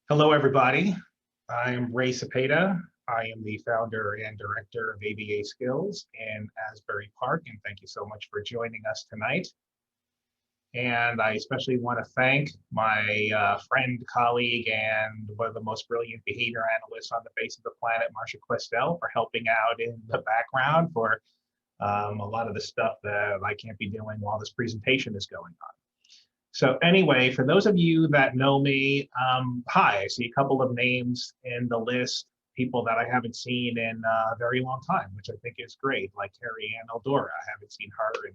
Hello, everybody. I am Ray Cepeda. I am the founder and director of ABA Skills in Asbury Park, and thank you so much for joining us tonight. And I especially want to thank my friend, colleague, and one of the most brilliant behavior analysts on the face of the planet, Marsha Questel, for helping out in the background for a lot of the stuff that I can't be doing while this presentation is going on. So anyway, for those of you that know me, hi, I see a couple of names in the list, people that I haven't seen in a very long time, which I think is great, like Carrie Ann Eldora. I haven't seen her in,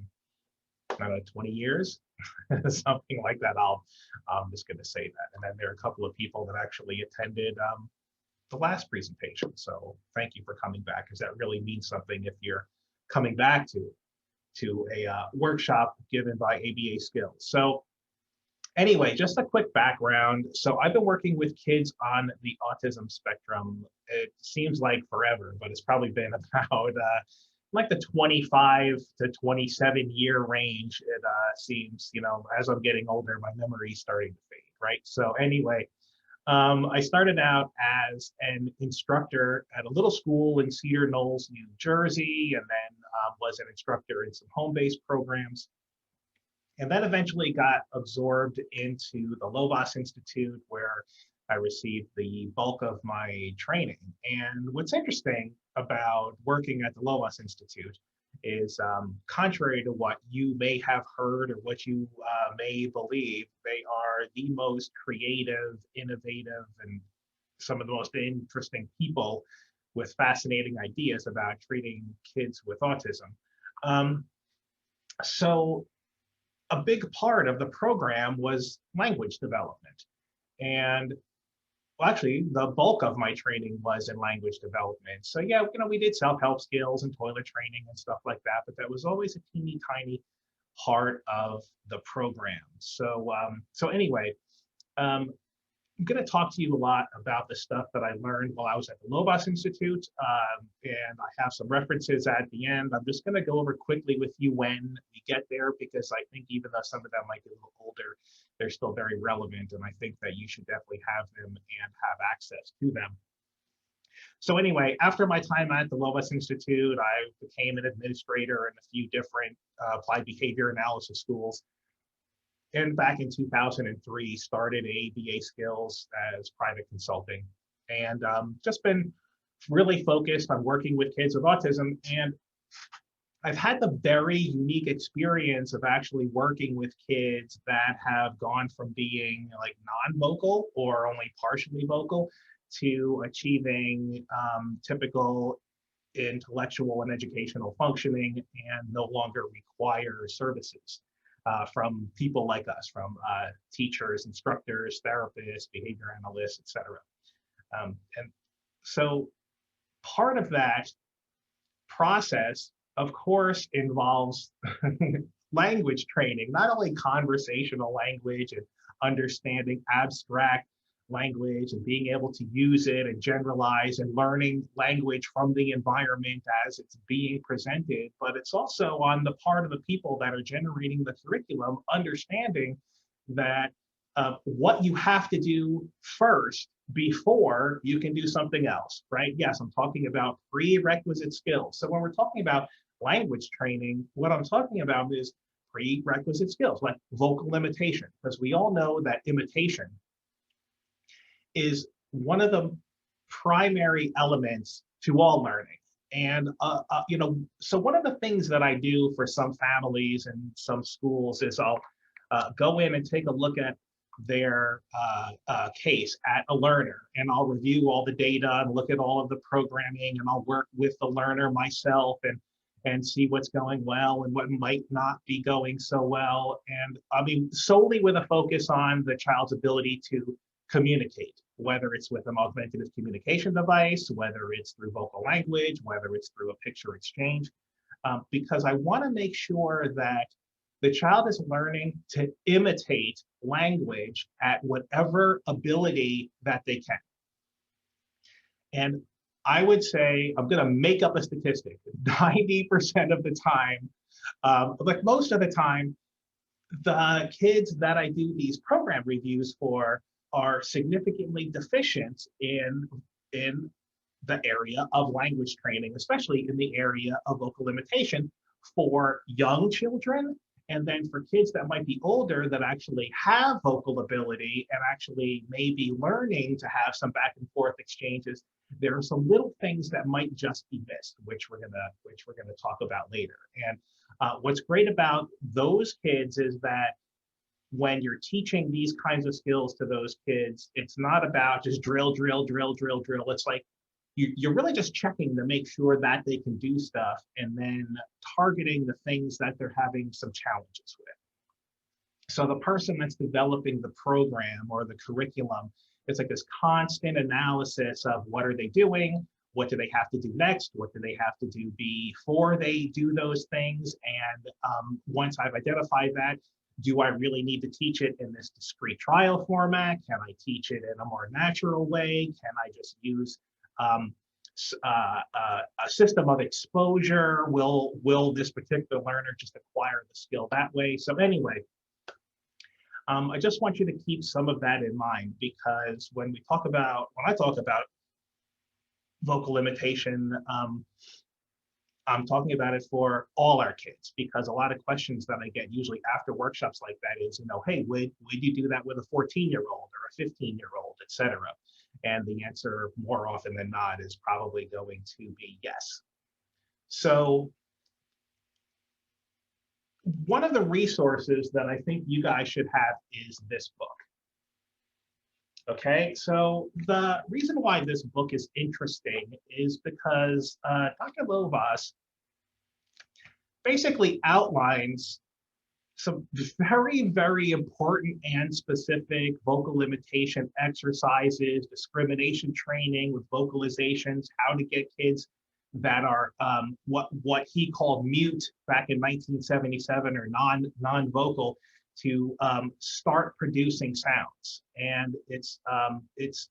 I don't know, 20 years, something like that. I'm just gonna say that. And then there are a couple of people that actually attended the last presentation. So thank you for coming back, because that really means something if you're coming back to a workshop given by ABA Skills. So anyway, just a quick background. So I've been working with kids on the autism spectrum. It seems like forever, but it's probably been about like the 25 to 27 year range. It seems, as I'm getting older, my memory's starting to fade, right? So anyway, I started out as an instructor at a little school in Cedar Knolls, New Jersey, and then was an instructor in some home-based programs. And then eventually got absorbed into the Lovaas Institute, where I received the bulk of my training. And what's interesting about working at the Lovaas Institute is, contrary to what you may have heard or what you may believe, they are the most creative, innovative, and some of the most interesting people with fascinating ideas about treating kids with autism. So a big part of the program was language development. And well, actually, the bulk of my training was in language development. So yeah, we did self-help skills and toilet training and stuff like that, but that was always a teeny tiny part of the program. So anyway, I'm going to talk to you a lot about the stuff that I learned while I was at the Lovaas Institute, and I have some references at the end. I'm just going to go over quickly with you when we get there, because I think even though some of them might be a little older, they're still very relevant, and I think that you should definitely have them and have access to them. So anyway, after my time at the Lovaas Institute, I became an administrator in a few different applied behavior analysis schools. And back in 2003, started ABA Skills as private consulting, and just been really focused on working with kids with autism. And I've had the very unique experience of actually working with kids that have gone from being like non-vocal or only partially vocal to achieving typical intellectual and educational functioning and no longer require services from people like us, from teachers, instructors, therapists, behavior analysts, etc. And so part of that process, of course, involves language training, not only conversational language and understanding abstract language and being able to use it and generalize and learning language from the environment as it's being presented, but it's also on the part of the people that are generating the curriculum, understanding that what you have to do first before you can do something else, right? Yes, I'm talking about prerequisite skills. So when we're talking about language training, what I'm talking about is prerequisite skills like vocal imitation, because we all know that imitation is one of the primary elements to all learning. And so one of the things that I do for some families and some schools is I'll go in and take a look at their case at a learner, and I'll review all the data and look at all of the programming, and I'll work with the learner myself and see what's going well and what might not be going so well. And I mean, solely with a focus on the child's ability to communicate, whether it's with an augmentative communication device, whether it's through vocal language, whether it's through a picture exchange, because I want to make sure that the child is learning to imitate language at whatever ability that they can. And I would say, I'm going to make up a statistic, 90% of the time, like most of the time, the kids that I do these program reviews for are significantly deficient in the area of language training, especially in the area of vocal imitation for young children. And then for kids that might be older that actually have vocal ability and actually may be learning to have some back and forth exchanges, there are some little things that might just be missed, which we're gonna talk about later. And what's great about those kids is that when you're teaching these kinds of skills to those kids, it's not about just drill, drill, drill, drill, drill. It's like you're really just checking to make sure that they can do stuff and then targeting the things that they're having some challenges with. So the person that's developing the program or the curriculum, it's like this constant analysis of what are they doing? What do they have to do next? What do they have to do before they do those things? And once I've identified that, do I really need to teach it in this discrete trial format? Can I teach it in a more natural way? Can I just use a system of exposure? Will this particular learner just acquire the skill that way? So anyway, I just want you to keep some of that in mind, because when I talk about vocal imitation, I'm talking about it for all our kids, because a lot of questions that I get usually after workshops like that is, hey, would you do that with a 14-year-old or a 15-year-old, et cetera? And the answer more often than not is probably going to be yes. So one of the resources that I think you guys should have is this book. Okay, so the reason why this book is interesting is because Dr. Lovaas basically outlines some very, very important and specific vocal imitation exercises, discrimination training with vocalizations, how to get kids that are what he called mute back in 1977 or non-vocal to start producing sounds. And it's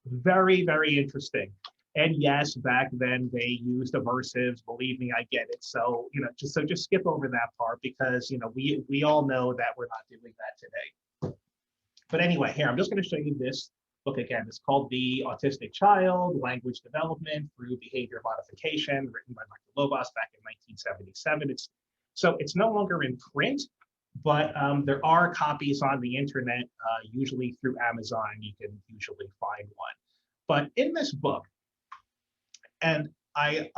very, very interesting. And yes, back then they used aversives. Believe me, I get it. So just skip over that part, because we all know that we're not doing that today. But anyway, here I'm just going to show you this book again. It's called The Autistic Child: Language Development Through Behavior Modification, written by Dr. Lovaas back in 1977. It's no longer in print, but there are copies on the internet, usually through Amazon. You can usually find one. But in this book, and I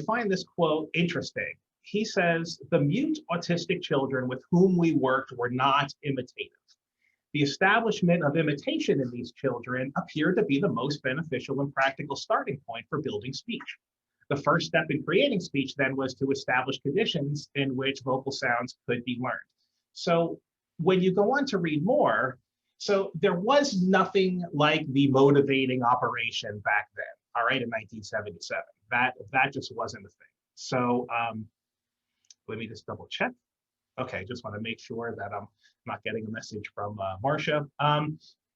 find this quote interesting. He says, "The mute autistic children with whom we worked were not imitative. The establishment of imitation in these children appeared to be the most beneficial and practical starting point for building speech. The first step in creating speech then was to establish conditions in which vocal sounds could be learned." So when you go on to read more, so there was nothing like the motivating operation back then, all right, in 1977. That just wasn't a thing. So let me just double check. Okay, just want to make sure that I'm not getting a message from Marcia.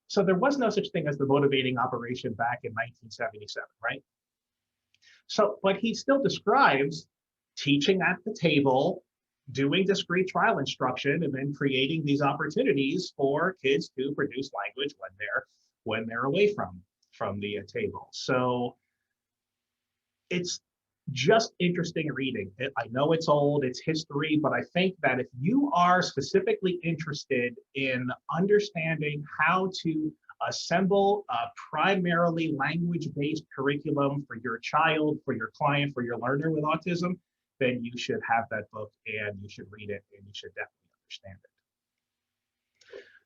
So there was no such thing as the motivating operation back in 1977, right? So, but he still describes teaching at the table, doing discrete trial instruction, and then creating these opportunities for kids to produce language when they're away from the table. So it's just interesting reading. I know it's old, it's history, but I think that if you are specifically interested in understanding how to assemble a primarily language-based curriculum for your child, for your client, for your learner with autism, then you should have that book and you should read it and you should definitely understand it.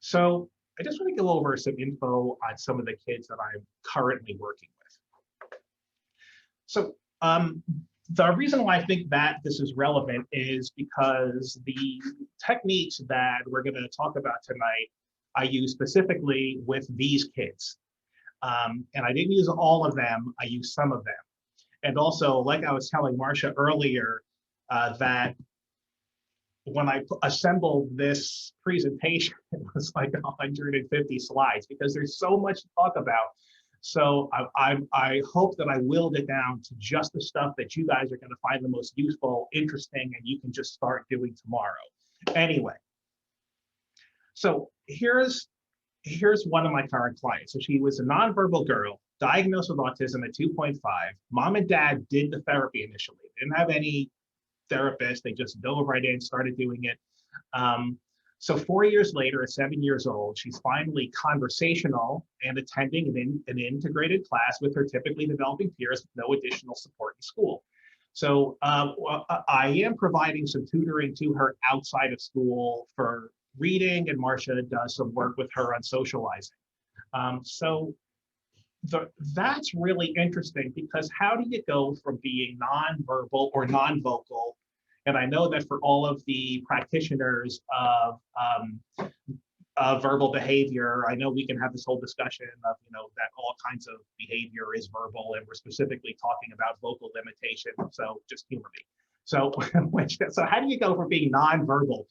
So I just want to go over some info on some of the kids that I'm currently working with. So the reason why I think that this is relevant is because the techniques that we're going to talk about tonight, I use specifically with these kids. And I didn't use all of them, I used some of them. And also, like I was telling Marcia earlier, that when I assembled this presentation, it was like 150 slides because there's so much to talk about. So I hope that I willed it down to just the stuff that you guys are going to find the most useful, interesting, and you can just start doing tomorrow. Anyway, so here's here's one of my current clients. So she was a nonverbal girl diagnosed with autism at 2.5. Mom and dad did the therapy initially. They didn't have any therapist. They just dove right in, started doing it. Um, so 4 years later, at 7 years old, she's finally conversational and attending an integrated class with her typically developing peers with no additional support in school. So I am providing some tutoring to her outside of school for reading, and Marcia does some work with her on socializing. So that's really interesting, because how do you go from being nonverbal or non-vocal? And I know that for all of the practitioners of verbal behavior, I know we can have this whole discussion of, that all kinds of behavior is verbal, and we're specifically talking about vocal limitation. So just humor me. So, so how do you go from being nonverbal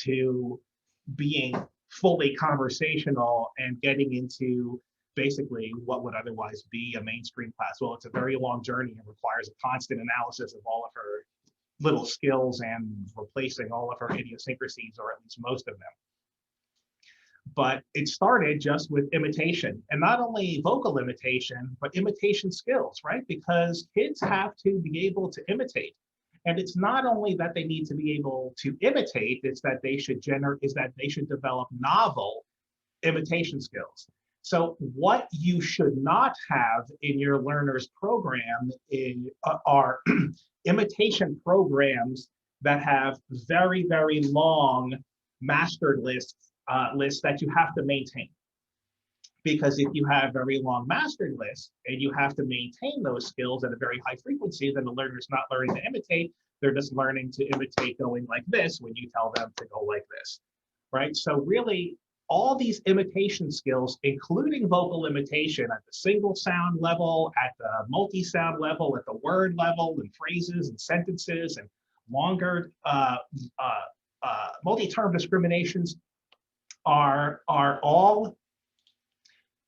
to being fully conversational and getting into basically what would otherwise be a mainstream class? Well, it's a very long journey and requires a constant analysis of all of her little skills and replacing all of her idiosyncrasies, or at least most of them. But it started just with imitation, and not only vocal imitation, but imitation skills, right? Because kids have to be able to imitate. And it's not only that they need to be able to imitate, it's that they should develop novel imitation skills. So what you should not have in your learner's program are imitation programs that have very, very long mastered lists that you have to maintain. Because if you have very long mastered lists and you have to maintain those skills at a very high frequency, then the learner's not learning to imitate. They're just learning to imitate going like this when you tell them to go like this, right? So really, all these imitation skills, including vocal imitation at the single sound level, at the multi-sound level, at the word level, and phrases and sentences and longer multi-term discriminations, are all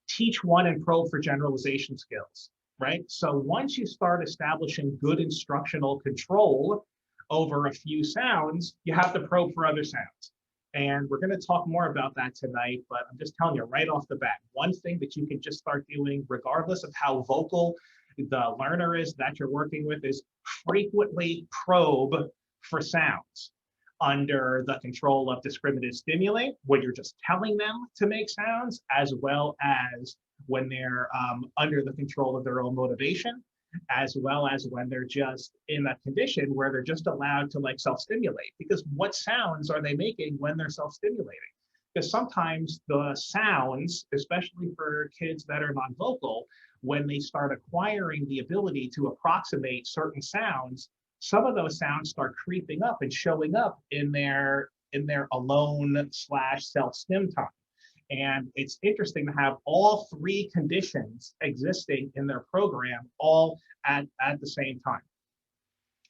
teach one and probe for generalization skills, right? So once you start establishing good instructional control over a few sounds, you have to probe for other sounds. And we're going to talk more about that tonight, but I'm just telling you right off the bat, one thing that you can just start doing, regardless of how vocal the learner is that you're working with, is frequently probe for sounds under the control of discriminative stimuli, when you're just telling them to make sounds, as well as when they're under the control of their own motivation, as well as when they're just in a condition where they're just allowed to self-stimulate. Because what sounds are they making when they're self-stimulating? Because sometimes the sounds, especially for kids that are non-vocal, when they start acquiring the ability to approximate certain sounds, some of those sounds start creeping up and showing up in their alone / self-stim time. And it's interesting to have all three conditions existing in their program all at the same time.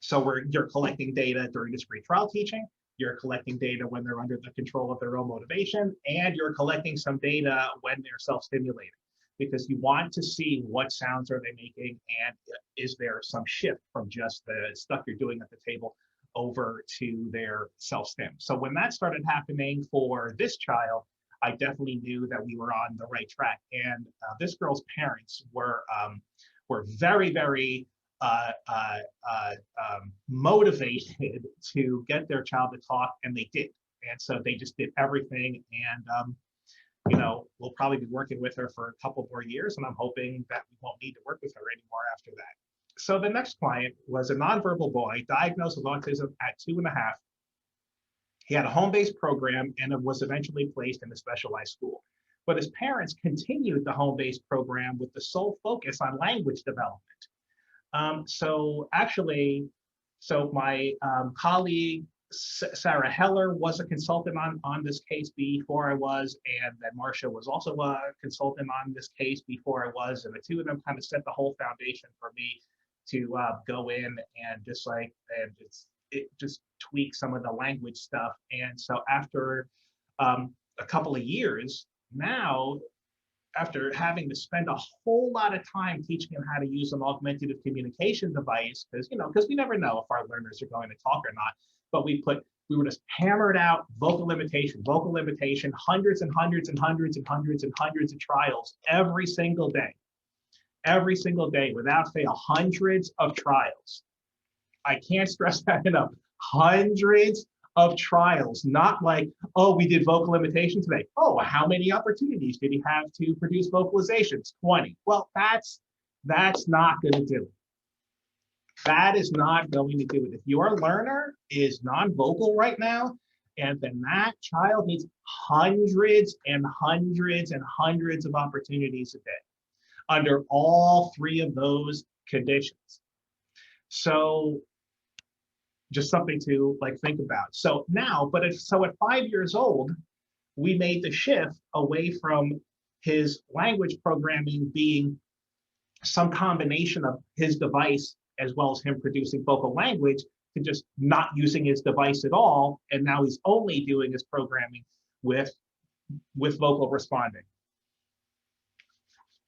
So you're collecting data during discrete trial teaching, you're collecting data when they're under the control of their own motivation, and you're collecting some data when they're self-stimulating, because you want to see what sounds are they making, and is there some shift from just the stuff you're doing at the table over to their self-stim. So when that started happening for this child, I definitely knew that we were on the right track. And this girl's parents were very, very motivated to get their child to talk, and they did. And so they just did everything. And we'll probably be working with her for a couple more years, and I'm hoping that we won't need to work with her anymore after that. So the next client was a nonverbal boy diagnosed with autism at 2.5. He had a home-based program and was eventually placed in a specialized school. But his parents continued the home-based program with the sole focus on language development. So my colleague, Sarah Heller, was a consultant on this case before I was, and then Marcia was also a consultant on this case before I was, and the two of them kind of set the whole foundation for me to go in and just tweak some of the language stuff. And so after a couple of years now, after having to spend a whole lot of time teaching them how to use an augmentative communication device, because we never know if our learners are going to talk or not, but we put we were just hammered out vocal imitation, hundreds and hundreds and hundreds and hundreds and hundreds of trials every single day, without fail, hundreds of trials. I can't stress that enough. Hundreds of trials, not like, oh, we did vocal imitation today. Oh, how many opportunities did he have to produce vocalizations? 20. Well, that's not going to do it. That is not going to do it. If your learner is non-vocal right now, and then that child needs hundreds and hundreds and hundreds of opportunities a day under all three of those conditions. So just something to like think about. So now, so at 5 years old, we made the shift away from his language programming being some combination of his device as well as him producing vocal language to just not using his device at all. And now he's only doing his programming with vocal responding.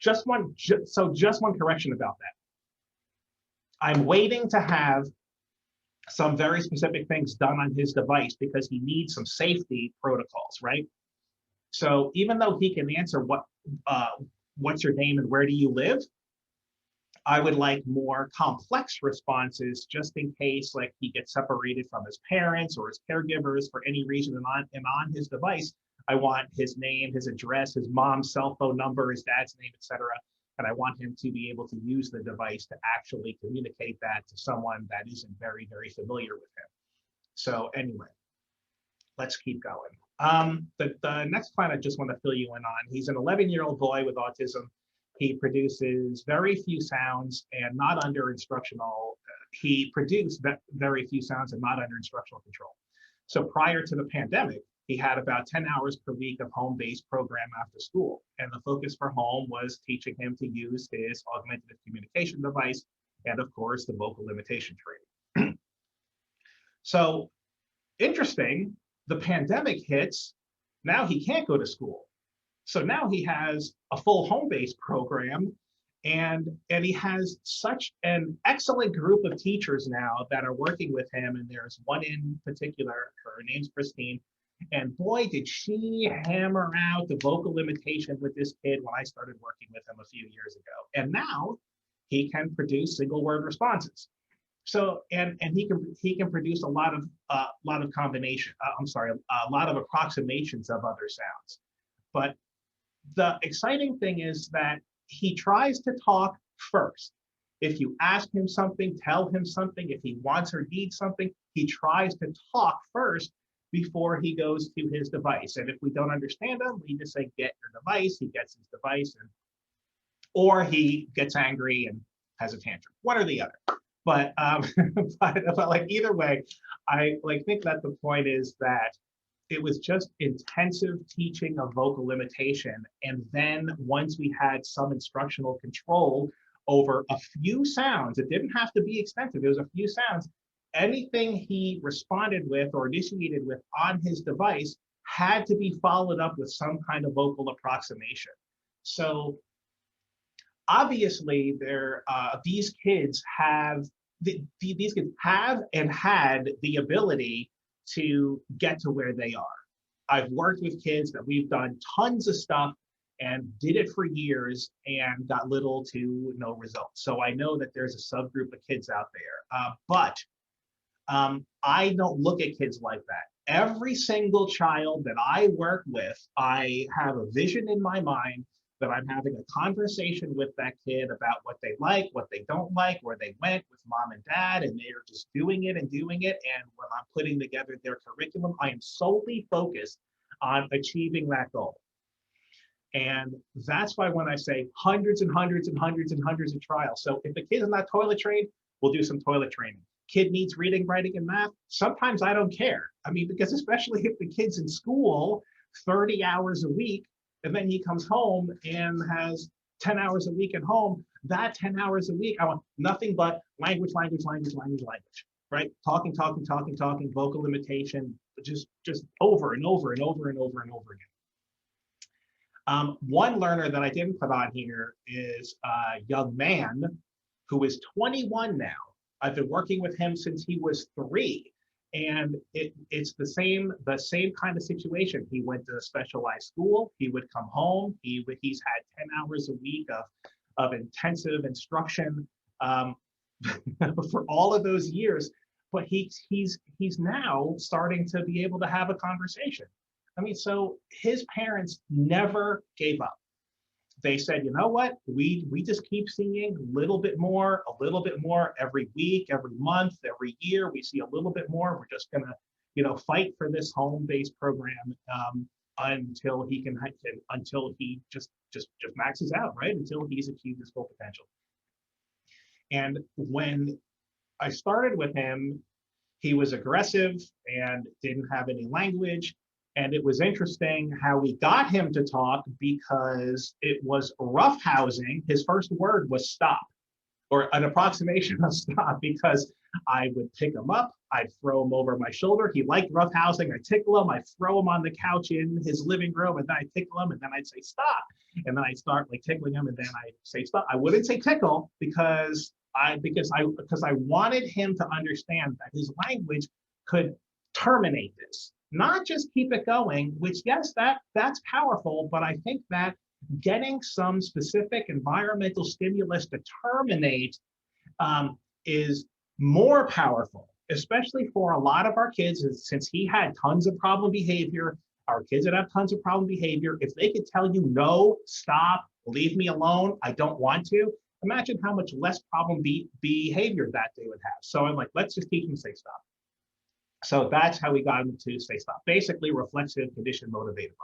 Just one correction about that. I'm waiting to have some very specific things done on his device because he needs some safety protocols, right? So even though he can answer what's your name and where do you live, I would like more complex responses just in case like he gets separated from his parents or his caregivers for any reason, and on his device, I want his name, his address, his mom's cell phone number, his dad's name, etc. And I want him to be able to use the device to actually communicate that to someone that isn't very, very familiar with him. So anyway, let's keep going. The next client I just want to fill you in on, he's an 11-year-old boy with autism. He produces very few sounds and not under instructional. He produced very few sounds and not under instructional control. So prior to the pandemic, he had about 10 hours per week of home-based program after school. And the focus for home was teaching him to use his augmentative communication device and of course the vocal imitation training. So interesting, the pandemic hits, now he can't go to school. So now he has a full home-based program, and he has such an excellent group of teachers now that are working with him. And there's one in particular, her name's Christine, and boy, did she hammer out the vocal imitation with this kid when I started working with him a few years ago. And now he can produce single word responses. So, and he can produce a lot of combination. A lot of approximations of other sounds. But the exciting thing is that he tries to talk first. If you ask him something, tell him something, if he wants or needs something, he tries to talk first before he goes to his device. And if we don't understand him, we just say, get your device, he gets his device, or he gets angry and has a tantrum, one or the other. But, but like either way, I think that the point is that it was just intensive teaching of vocal imitation. And then once we had some instructional control over a few sounds, it didn't have to be extensive, it was a few sounds, anything he responded with or initiated with on his device had to be followed up with some kind of vocal approximation. So obviously these kids have and had the ability to get to where they are. I've worked with kids that we've done tons of stuff and did it for years and got little to no results. So I know that there's a subgroup of kids out there, but I don't look at kids like that. Every single child that I work with, I have a vision in my mind that I'm having a conversation with that kid about what they like, what they don't like, where they went with mom and dad, and they're just doing it. And when I'm putting together their curriculum, I am solely focused on achieving that goal. And that's why when I say hundreds and hundreds and hundreds and hundreds of trials. So if the kid is not toilet trained, we'll do some toilet training. Kid needs reading, writing, and math. Sometimes I don't care. I mean, because especially if the kid's in school 30 hours a week, and then he comes home and has 10 hours a week at home, that 10 hours a week, I want nothing but language, right? Talking, vocal imitation, just over and over and over and over and over again. One learner that I didn't put on here is a young man who is 21 now. I've been working with him since he was 3. And it's the same kind of situation. He went to a specialized school. He would come home. He's had 10 hours a week of intensive instruction for all of those years. But he's now starting to be able to have a conversation. I mean, so his parents never gave up. They said, you know what, we just keep seeing a little bit more every week, every month, every year. We see a little bit more. We're just gonna, fight for this home-based program until he just maxes out, right? Until he's achieved his full potential. And when I started with him, he was aggressive and didn't have any language. And it was interesting how we got him to talk because it was roughhousing. His first word was stop, or an approximation of stop, because I would pick him up, I'd throw him over my shoulder. He liked roughhousing. I'd tickle him, I'd throw him on the couch in his living room, and then I'd tickle him, and then I'd say stop. And then I'd start like tickling him, and then I'd say stop. I wouldn't say tickle because I wanted him to understand that his language could terminate this, not just keep it going, which yes, that's powerful, but I think that getting some specific environmental stimulus to terminate is more powerful, especially for a lot of our kids, since he had tons of problem behavior. Our kids that have tons of problem behavior, if they could tell you no, stop, leave me alone, I don't want to, imagine how much less problem behavior that they would have. So I'm like, let's just teach them to say stop. So that's how we got him to say stop. Basically, reflexive condition motivated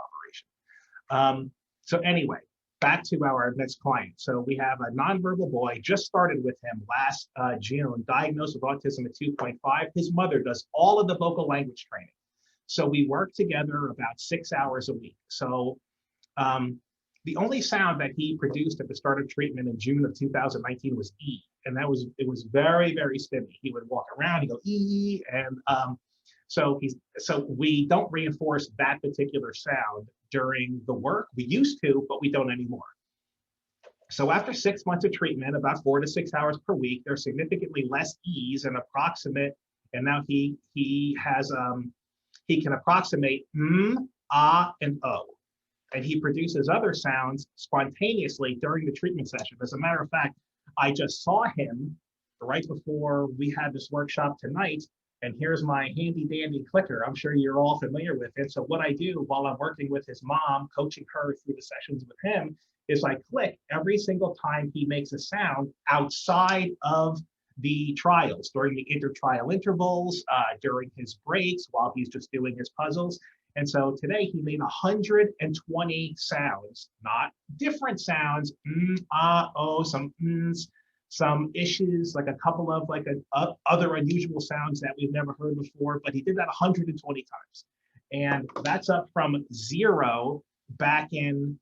operation. So anyway, back to our next client. So we have a nonverbal boy, just started with him last June, diagnosed with autism at 2.5. His mother does all of the vocal language training. So we work together about 6 hours a week. So the only sound that he produced at the start of treatment in June of 2019 was E. And it was very, very stimmy. He would walk around, he'd go E, and so we don't reinforce that particular sound during the work. We used to, but we don't anymore. So after 6 months of treatment, about 4 to 6 hours per week, there's significantly less E's and approximate, and now he can approximate ah, and O. And he produces other sounds spontaneously during the treatment session. As a matter of fact, I just saw him right before we had this workshop tonight, and here's my handy dandy clicker. I'm sure you're all familiar with it. So what I do while I'm working with his mom, coaching her through the sessions with him, is I click every single time he makes a sound outside of the trials, during the intertrial intervals, during his breaks, while he's just doing his puzzles. And so today he made 120 sounds, not different sounds, ah, oh, some mms, some issues, like a couple of other unusual sounds that we've never heard before, but he did that 120 times. And that's up from 0 back in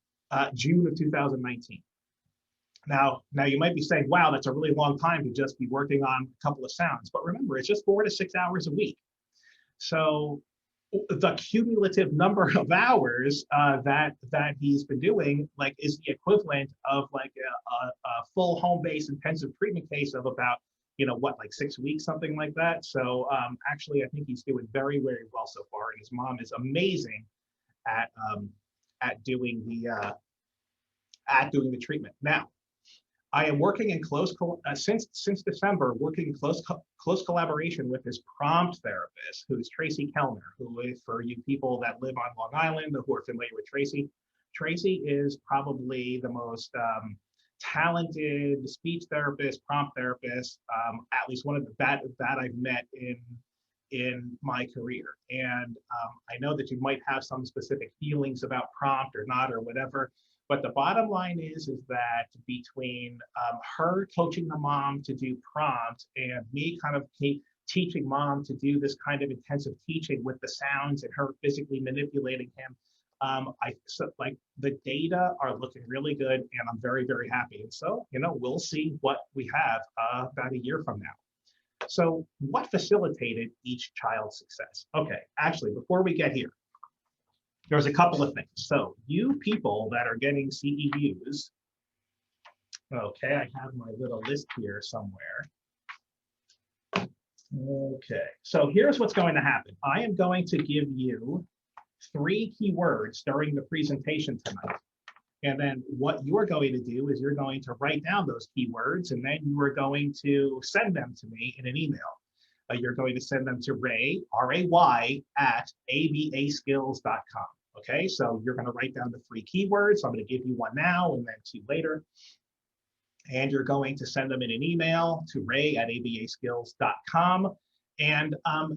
June of 2019. Now you might be saying, wow, that's a really long time to just be working on a couple of sounds. But remember, it's just 4 to 6 hours a week. So the cumulative number of hours that he's been doing is the equivalent of a full home-based intensive treatment case of about 6 weeks, something like that. So actually, I think he's doing very, very well so far, and his mom is amazing at doing the treatment. Now, I am working in since December, working in close collaboration with his prompt therapist, who's Tracy Kellner, who is, for you people that live on Long Island who are familiar with Tracy, Tracy is probably the most talented speech therapist, prompt therapist, at least one of the that I've met in my career. And I know that you might have some specific feelings about prompt or not or whatever. But the bottom line is that between her coaching the mom to do prompt and me kind of teaching mom to do this kind of intensive teaching with the sounds and her physically manipulating him, the data are looking really good, and I'm very, very happy. And so, we'll see what we have about a year from now. So what facilitated each child's success? Okay, actually, before we get here, there's a couple of things. So you people that are getting CEUs, okay, I have my little list here somewhere. Okay, so here's what's going to happen. I am going to give you 3 keywords during the presentation tonight. And then what you're going to do is you're going to write down those keywords, and then you are going to send them to me in an email. You're going to send them to Ray, R-A-Y, at abaskills.com. Okay, so you're going to write down the 3 keywords. I'm going to give you one now and then 2 later. And you're going to send them in an email to Ray at abaskills.com. And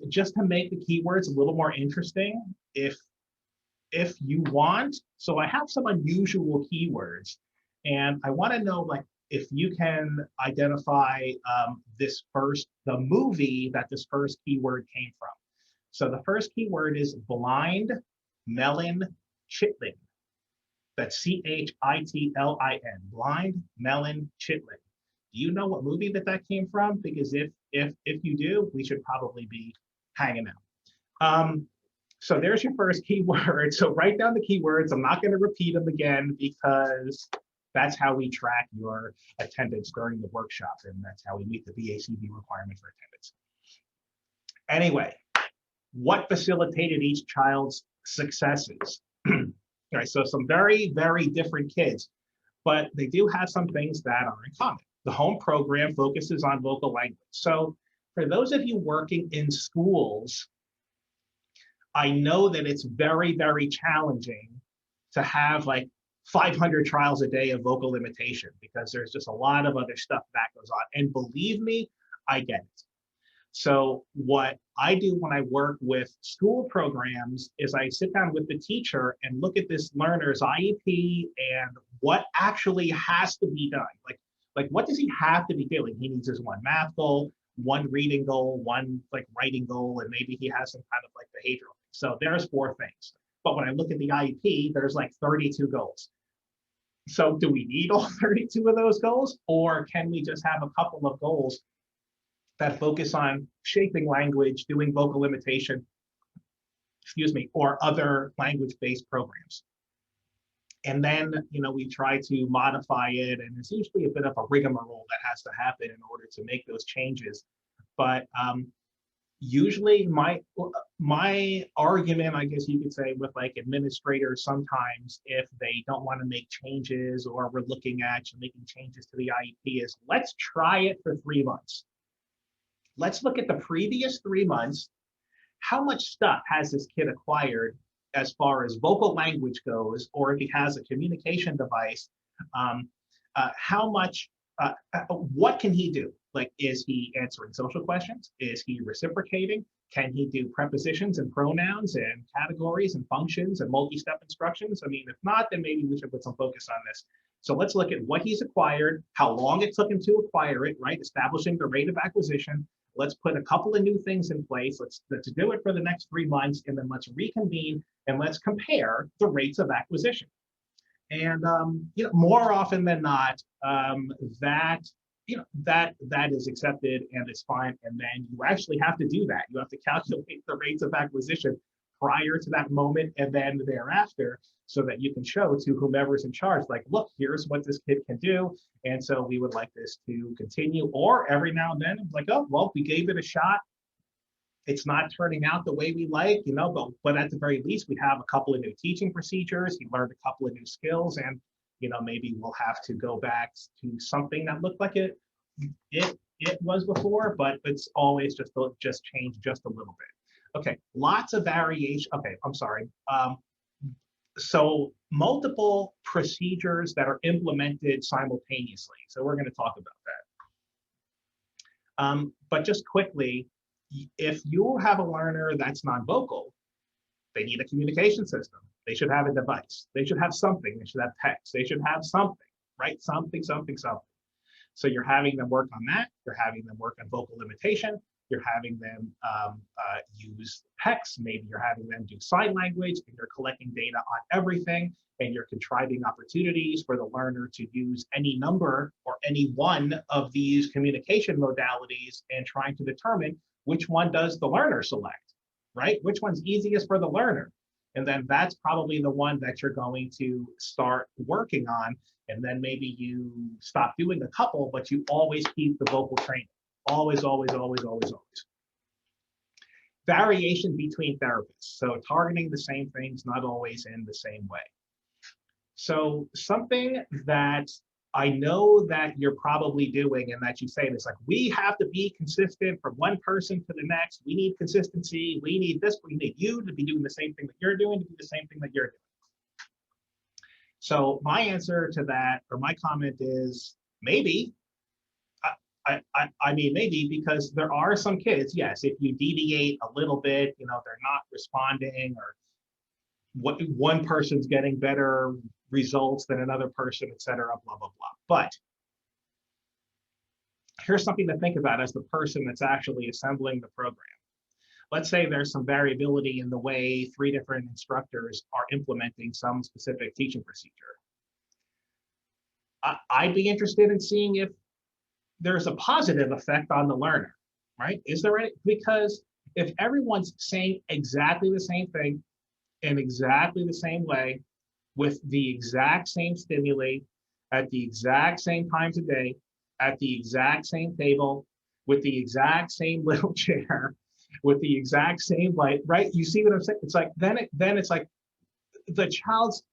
just to make the keywords a little more interesting, if you want, so I have some unusual keywords, and I want to know, like, if you can identify the movie that this first keyword came from. So the first keyword is blind melon chitlin. That's Chitlin, blind melon chitlin. Do you know what movie that came from? Because if you do, we should probably be hanging out. So there's your first keyword. So write down the keywords. I'm not going to repeat them again because that's how we track your attendance during the workshop, and that's how we meet the BACB requirement for attendance. Anyway, what facilitated each child's successes? All right, so some very, very different kids, but they do have some things that are in common. The home program focuses on vocal language. So for those of you working in schools, I know that it's very, very challenging to have like 500 trials a day of vocal imitation because there's just a lot of other stuff that goes on. And believe me, I get it. So what I do when I work with school programs is I sit down with the teacher and look at this learner's IEP and what actually has to be done. Like what does he have to be doing? He needs his 1 math goal, 1 reading goal, 1 like writing goal, and maybe he has some kind of like behavioral thing. So there's 4 things. But when I look at the IEP, there's like 32 goals. So do we need all 32 of those goals? Or can we just have a couple of goals that focus on shaping language, doing vocal imitation, or other language-based programs? And then, we try to modify it, and it's usually a bit of a rigmarole that has to happen in order to make those changes. But usually my argument, I guess you could say, with like administrators sometimes, if they don't want to make changes or we're looking at making changes to the IEP, is let's try it for 3 months. Let's look at the previous 3 months. How much stuff has this kid acquired as far as vocal language goes, or if he has a communication device, what can he do? Like, is he answering social questions? Is he reciprocating? Can he do prepositions and pronouns and categories and functions and multi-step instructions? I mean, if not, then maybe we should put some focus on this. So let's look at what he's acquired, how long it took him to acquire it, right? Establishing the rate of acquisition. Let's put a couple of new things in place. Let's do it for the next 3 months, and then let's reconvene and let's compare the rates of acquisition. And more often than not, that is accepted and it's fine. And then you actually have to do that. You have to calculate the rates of acquisition prior to that moment and then thereafter, so that you can show to whomever's in charge, like, look, here's what this kid can do. And so we would like this to continue. Or every now and then, it's like, oh, well, we gave it a shot. It's not turning out the way we like, but at the very least, we have a couple of new teaching procedures. He learned a couple of new skills, and maybe we'll have to go back to something that looked like it was before, but it's always just changed just a little bit. Okay, lots of variation. Okay, I'm sorry. So multiple procedures that are implemented simultaneously. So we're going to talk about that. But just quickly, if you have a learner that's non-vocal, they need a communication system. They should have a device. They should have something. They should have text. They should have something, right? Something. So you're having them work on that. You're having them work on vocal imitation. You're having them use PECS. Maybe you're having them do sign language, and you're collecting data on everything, and you're contriving opportunities for the learner to use any number or any one of these communication modalities and trying to determine which one does the learner select, right? Which one's easiest for the learner? And then that's probably the one that you're going to start working on. And then maybe you stop doing a couple, but you always keep the vocal training. Always, always, always, always, always. variation between therapists. So targeting the same things, not always in the same way. So something that I know that you're probably doing and that you say is like, we have to be consistent from one person to the next. We need consistency. We need this. We need you to be doing the same thing that you're doing, to do the same thing that you're doing. So my answer to that, or my comment is maybe. I mean, maybe, because there are some kids, yes, if you deviate a little bit, you know, they're not responding, or what one person's getting better results than another person, et cetera, blah, blah, blah. But here's something to think about as the person that's actually assembling the program. Let's say there's some variability in the way 3 different instructors are implementing some specific teaching procedure. I'd be interested in seeing if there's a positive effect on the learner, right? Is there any? Because if everyone's saying exactly the same thing in exactly the same way, with the exact same stimuli, at the exact same times a day, at the exact same table, with the exact same little chair, with the exact same light, right? You see what I'm saying? It's like, then it's like the child's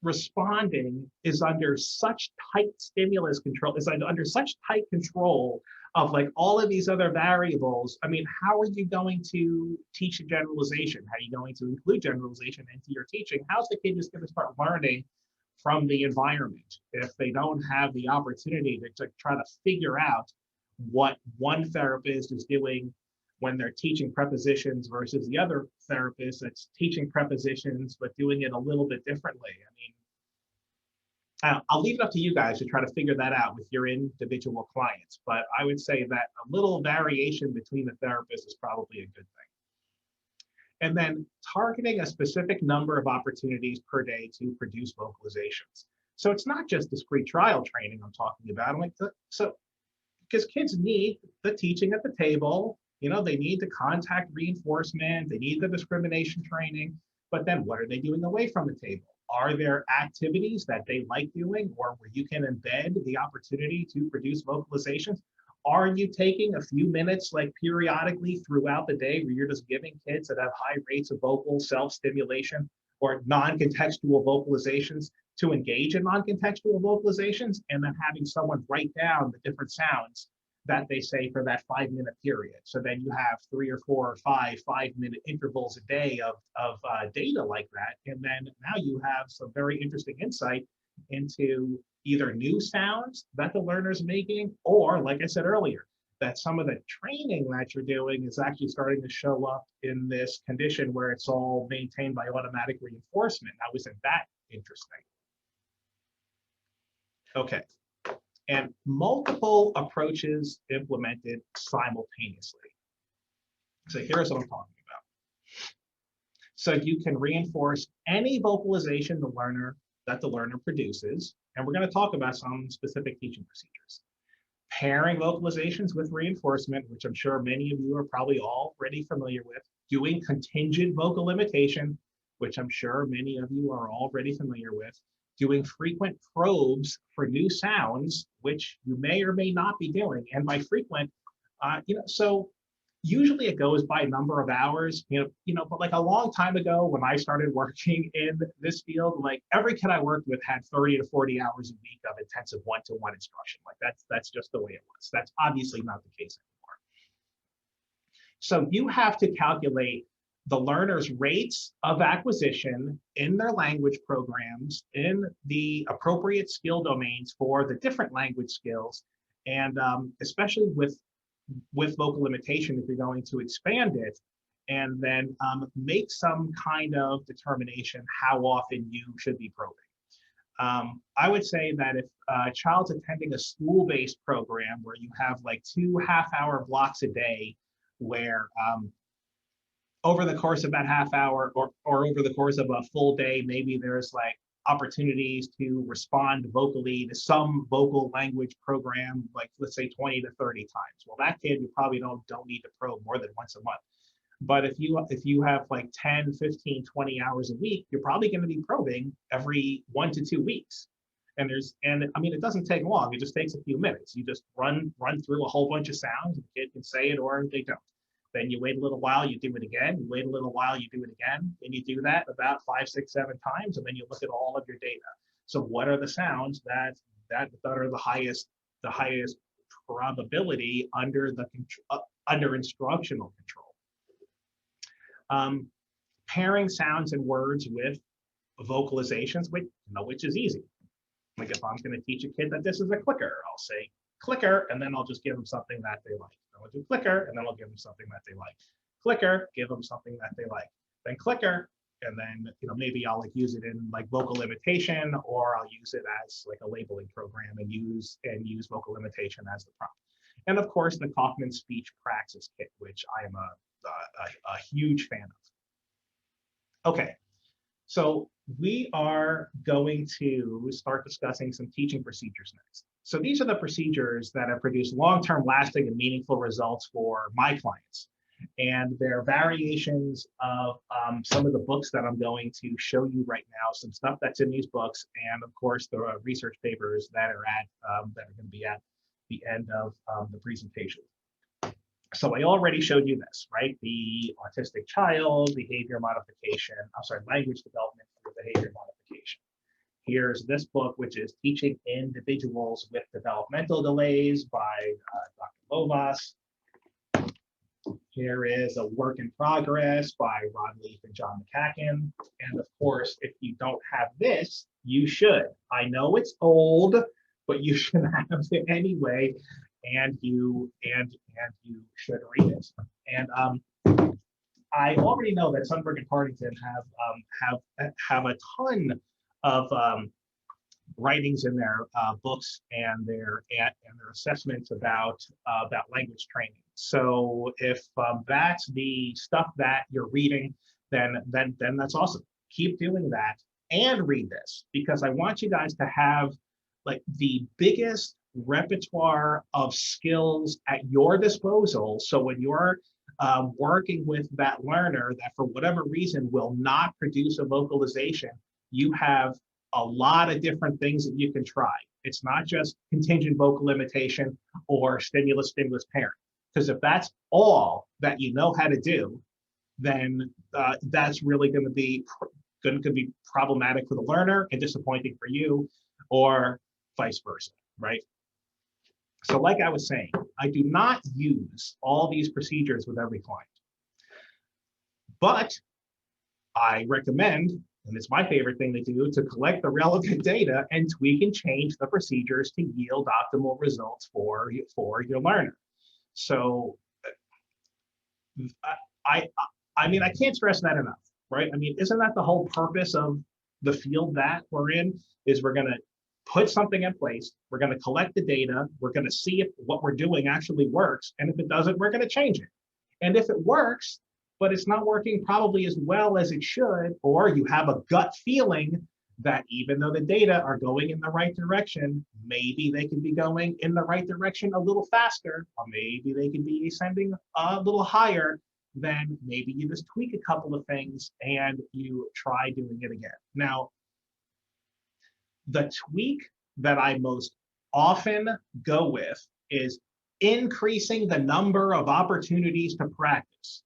responding is under such tight stimulus control, is under such tight control of like all of these other variables. I mean, how are you going to teach a generalization? How are you going to include generalization into your teaching? How's the kid just going to start learning from the environment if they don't have the opportunity to try to figure out what one therapist is doing when they're teaching prepositions versus the other therapist that's teaching prepositions but doing it a little bit differently? I mean, I'll leave it up to you guys to try to figure that out with your individual clients, but I would say that a little variation between the therapists is probably a good thing. And then targeting a specific number of opportunities per day to produce vocalizations. So it's not just discrete trial training I'm talking about. I'm like, so because kids need the teaching at the table, you know, they need the contact reinforcement, they need the discrimination training, but then what are they doing away from the table? Are there activities that they like doing, or where you can embed the opportunity to produce vocalizations? Are you taking a few minutes, like periodically throughout the day, where you're just giving kids that have high rates of vocal self-stimulation or non-contextual vocalizations to engage in non-contextual vocalizations, and then having someone write down the different sounds that they say for that 5-minute period? So then you have 3 or 4 or 5-minute intervals a day of data like that. And then now you have some very interesting insight into either new sounds that the learner's making, or like I said earlier, that some of the training that you're doing is actually starting to show up in this condition where it's all maintained by automatic reinforcement. Now, isn't that interesting? Okay. And multiple approaches implemented simultaneously. So here's what I'm talking about. So you can reinforce any vocalization that the learner produces, and we're going to talk about some specific teaching procedures. Pairing vocalizations with reinforcement, which I'm sure many of you are probably already familiar with. Doing contingent vocal imitation, which I'm sure many of you are already familiar with. Doing frequent probes for new sounds, which you may or may not be doing. And by frequent, so usually it goes by number of hours, but like a long time ago when I started working in this field, like every kid I worked with had 30 to 40 hours a week of intensive one-to-one instruction. Like that's just the way it was. That's obviously not the case anymore. So you have to calculate the learner's rates of acquisition in their language programs, in the appropriate skill domains for the different language skills, and especially with vocal imitation, if you're going to expand it, and then make some kind of determination how often you should be probing. I would say that if a child's attending a school-based program where you have like 2 half-hour blocks a day, where over the course of that half hour or over the course of a full day, maybe there's like opportunities to respond vocally to some vocal language program, like let's say 20 to 30 times. Well, that kid, you probably don't need to probe more than once a month. But if you have like 10, 15, 20 hours a week, you're probably going to be probing every 1 to 2 weeks. And I mean, it doesn't take long. It just takes a few minutes. You just run through a whole bunch of sounds, and the kid can say it or they don't. Then you wait a little while, you do it again. You wait a little while, you do it again. And you do that about 5, 6, 7 times, and then you look at all of your data. So what are the sounds that are the highest probability under under instructional control? Pairing sounds and words with vocalizations, which is easy. Like if I'm going to teach a kid that this is a clicker, I'll say clicker, and then I'll just give them something that they like. I'll do clicker, and then I'll give them something that they like. Clicker, give them something that they like. Then clicker, and then maybe I'll like use it in like vocal imitation, or I'll use it as like a labeling program and use vocal imitation as the prompt. And of course, the Kaufman Speech Praxis Kit, which I am a huge fan of. Okay, so we are going to start discussing some teaching procedures next. So these are the procedures that have produced long-term lasting and meaningful results for my clients. And they're variations of some of the books that I'm going to show you right now, some stuff that's in these books, and of course the research papers that are going to be at the end of the presentation. So I already showed you this, right? The autistic child, behavior modification, language development through behavior modification. Here's this book, which is Teaching Individuals with Developmental Delays by Dr. Lovas. Here is A Work in Progress by Rod Leaf and John McCacken. And of course, if you don't have this, you should. I know it's old, but you should have it anyway, and you should read it. And I already know that Sundberg and Partington have a ton of writings in their books and their assessments about language training. So if that's the stuff that you're reading, then that's awesome. Keep doing that and read this, because I want you guys to have like the biggest repertoire of skills at your disposal. So when you're working with that learner that for whatever reason will not produce a vocalization, you have a lot of different things that you can try. It's not just contingent vocal imitation or stimulus pairing. Because if that's all that you know how to do, then that's really going to be problematic for the learner and disappointing for you, or vice versa, right? So like I was saying, I do not use all these procedures with every client, but I recommend, and it's my favorite thing to do, to collect the relevant data and tweak and change the procedures to yield optimal results for your learner. So I mean, I can't stress that enough, right? I mean, isn't that the whole purpose of the field that we're in? Is we're going to put something in place, we're going to collect the data, we're going to see if what we're doing actually works, and if it doesn't, we're going to change it. And if it works, but it's not working probably as well as it should, or you have a gut feeling that even though the data are going in the right direction, maybe they can be going in the right direction a little faster, or maybe they can be ascending a little higher, then maybe you just tweak a couple of things and you try doing it again. Now, the tweak that I most often go with is increasing the number of opportunities to practice.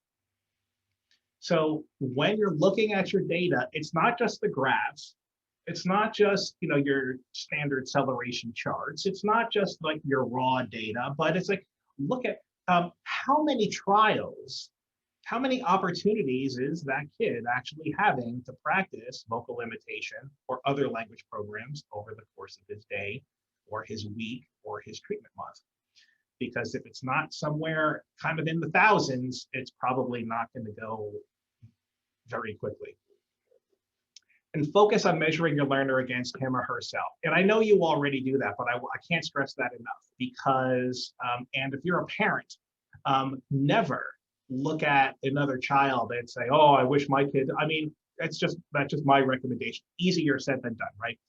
So when you're looking at your data, it's not just the graphs. It's not just your standard acceleration charts. It's not just like your raw data, but it's like, look at how many trials, how many opportunities is that kid actually having to practice vocal imitation or other language programs over the course of his day or his week or his treatment month. Because if it's not somewhere kind of in the thousands, it's probably not going to go very quickly. And focus on measuring your learner against him or herself. And I know you already do that, but I can't stress that enough, because, and if you're a parent, never look at another child and say, oh, I wish my kid, I mean, that's just my recommendation. Easier said than done, right?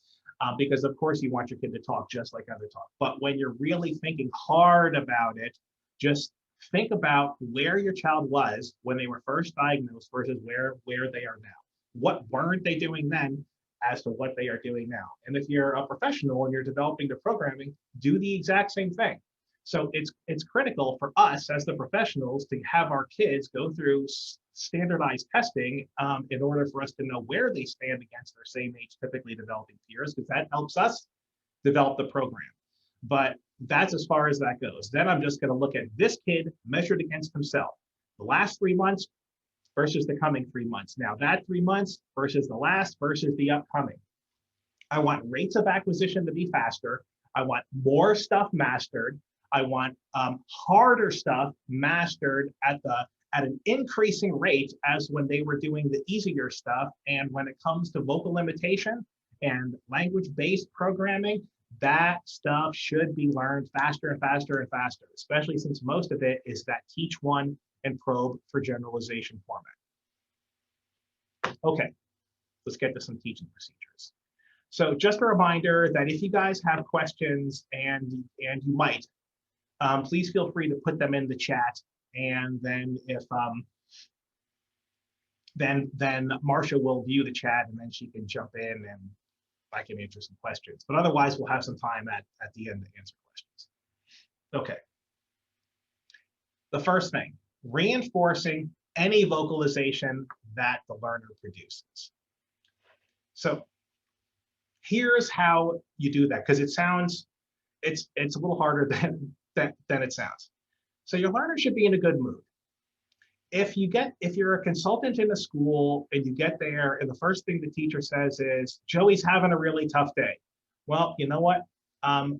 Because of course you want your kid to talk just like other talk. But when you're really thinking hard about it, just think about where your child was when they were first diagnosed versus where they are now. What weren't they doing then as to what they are doing now? And if you're a professional and you're developing the programming, do the exact same thing. So it's critical for us as the professionals to have our kids go through standardized testing in order for us to know where they stand against their same age, typically developing peers, because that helps us develop the program. But that's as far as that goes. Then I'm just going to look at this kid measured against himself. The last 3 months versus the coming 3 months. Now that 3 months versus the last versus the upcoming. I want rates of acquisition to be faster. I want more stuff mastered. I want harder stuff mastered at an increasing rate as when they were doing the easier stuff. And when it comes to vocal imitation and language-based programming, that stuff should be learned faster and faster and faster, especially since most of it is that teach one and probe for generalization format. Okay, let's get to some teaching procedures. So just a reminder that if you guys have questions, and you might, please feel free to put them in the chat. And then if then Marsha will view the chat, and then she can jump in and I can answer some questions. But otherwise, we'll have some time at the end to answer questions. Okay. The first thing, reinforcing any vocalization that the learner produces. So here's how you do that, because it sounds, it's a little harder than it sounds. So your learner should be in a good mood. If you're a consultant in a school and you get there and the first thing the teacher says is, Joey's having a really tough day. Well, you know what?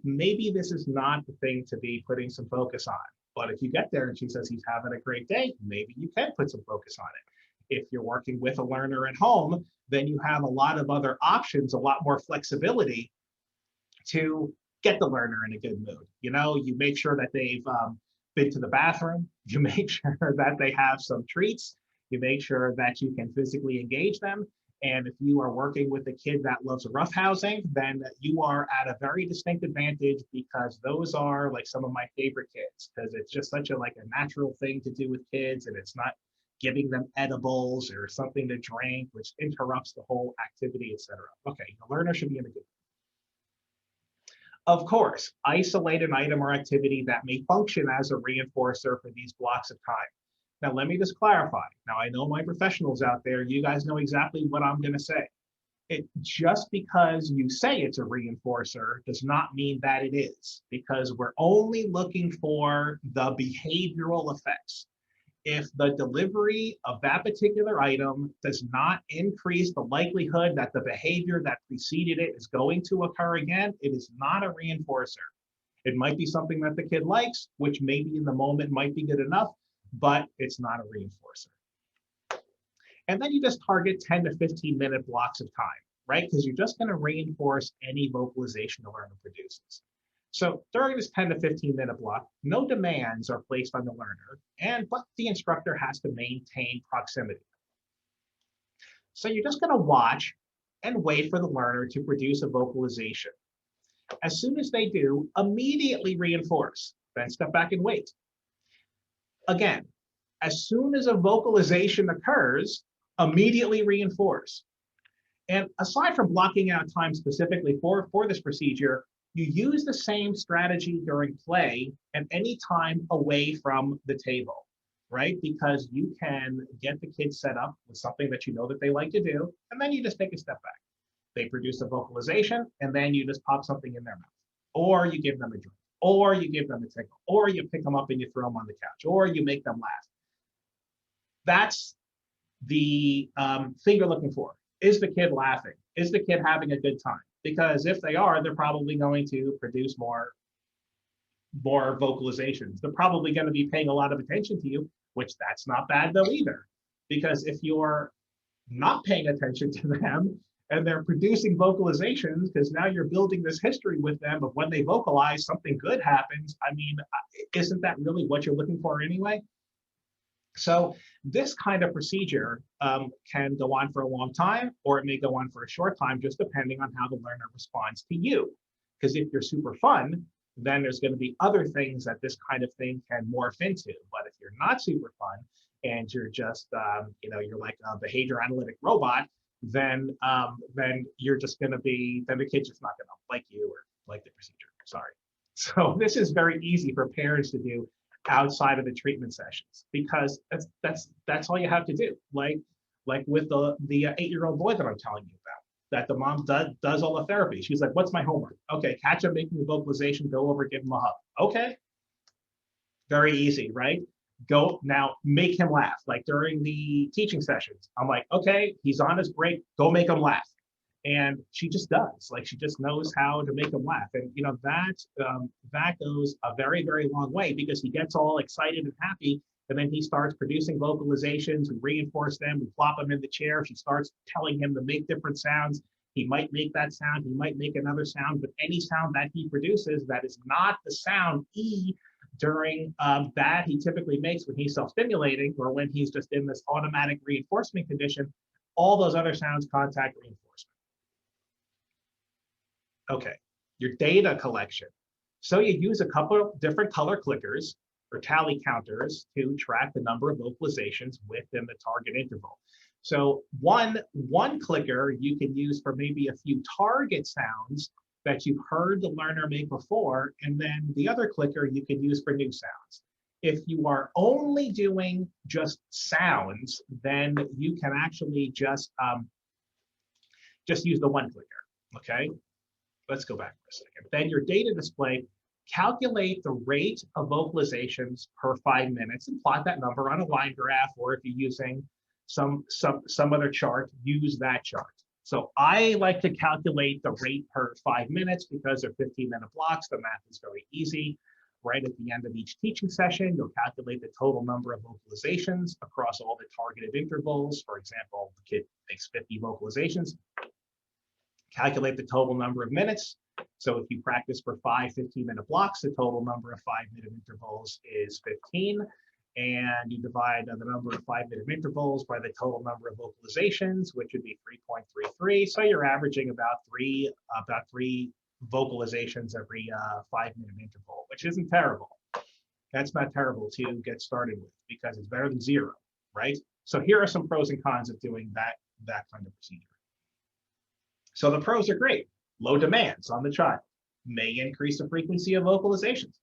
Maybe this is not the thing to be putting some focus on. But if you get there and she says he's having a great day, maybe you can put some focus on it. If you're working with a learner at home, then you have a lot of other options, a lot more flexibility to get the learner in a good mood. You know, you make sure that they've been to the bathroom, you make sure that they have some treats, you make sure that you can physically engage them. And if you are working with a kid that loves roughhousing, then you are at a very distinct advantage, because those are like some of my favorite kids, because it's just such a natural thing to do with kids, and it's not giving them edibles or something to drink, which interrupts the whole activity, etc. Okay, the learner should be in a good. Of course, isolate an item or activity that may function as a reinforcer for these blocks of time. Now, let me just clarify. Now, I know my professionals out there, you guys know exactly what I'm going to say. Just because you say it's a reinforcer does not mean that it is, because we're only looking for the behavioral effects. If the delivery of that particular item does not increase the likelihood that the behavior that preceded it is going to occur again, it is not a reinforcer. It might be something that the kid likes, which maybe in the moment might be good enough, but it's not a reinforcer. And then you just target 10 to 15 minute blocks of time, right? Because you're just going to reinforce any vocalization the learner produces. So during this 10 to 15 minute block, no demands are placed on the learner, but the instructor has to maintain proximity. So you're just going to watch and wait for the learner to produce a vocalization. As soon as they do, immediately reinforce, then step back and wait. Again, as soon as a vocalization occurs, immediately reinforce. And aside from blocking out time specifically for this procedure, you use the same strategy during play and any time away from the table, right? Because you can get the kids set up with something that you know that they like to do, and then you just take a step back. They produce a vocalization, and then you just pop something in their mouth, or you give them a drink, or you give them a tickle, or you pick them up and you throw them on the couch, or you make them laugh. That's the thing you're looking for. Is the kid laughing? Is the kid having a good time? Because if they are, they're probably going to produce more vocalizations. They're probably going to be paying a lot of attention to you, which that's not bad though either. Because if you're not paying attention to them and they're producing vocalizations, because now you're building this history with them of when they vocalize, something good happens. I mean, isn't that really what you're looking for anyway? So this kind of procedure can go on for a long time, or it may go on for a short time, just depending on how the learner responds to you. Because if you're super fun, then there's going to be other things that this kind of thing can morph into. But if you're not super fun and you're just, you're like a behavior analytic robot, then you're just going to be, then the kid's just not going to like you or like the procedure. Sorry. So this is very easy for parents to do outside of the treatment sessions because that's all you have to do. Like with the 8-year-old boy that I'm telling you about, that the mom does all the therapy. She's like, "What's my homework?" Okay, catch him making a vocalization. Go over, give him a hug. Okay, very easy, right? Go now, make him laugh. Like during the teaching sessions, I'm like, okay, he's on his break. Go make him laugh. And she just does. Like she just knows how to make him laugh. And you know that goes a very very long way because he gets all excited and happy, and then he starts producing vocalizations. We reinforce them. We plop him in the chair. She starts telling him to make different sounds. He might make that sound. He might make another sound, but any sound that he produces that is not the sound E during that he typically makes when he's self-stimulating or when he's just in this automatic reinforcement condition, all those other sounds contact reinforcement. Okay, your data collection. So you use a couple of different color clickers or tally counters to track the number of vocalizations within the target interval. So one clicker you can use for maybe a few target sounds that you've heard the learner make before, and then the other clicker you can use for new sounds. If you are only doing just sounds, then you can actually just use the one clicker, okay? Let's go back for a second. Then your data display, calculate the rate of vocalizations per 5 minutes and plot that number on a line graph, or if you're using some other chart, use that chart. So I like to calculate the rate per 5 minutes because they're 15-minute blocks. The math is very easy. Right at the end of each teaching session, you'll calculate the total number of vocalizations across all the targeted intervals. For example, the kid makes 50 vocalizations. Calculate the total number of minutes. So if you practice for 5 15-minute blocks, the total number of 5-minute intervals is 15. And you divide the number of 5-minute intervals by the total number of vocalizations, which would be 3.33. So you're averaging about three vocalizations every 5-minute interval, which isn't terrible. That's not terrible to get started with because it's better than 0, right? So here are some pros and cons of doing that kind of procedure. So the pros are great. Low demands on the child. May increase the frequency of vocalizations.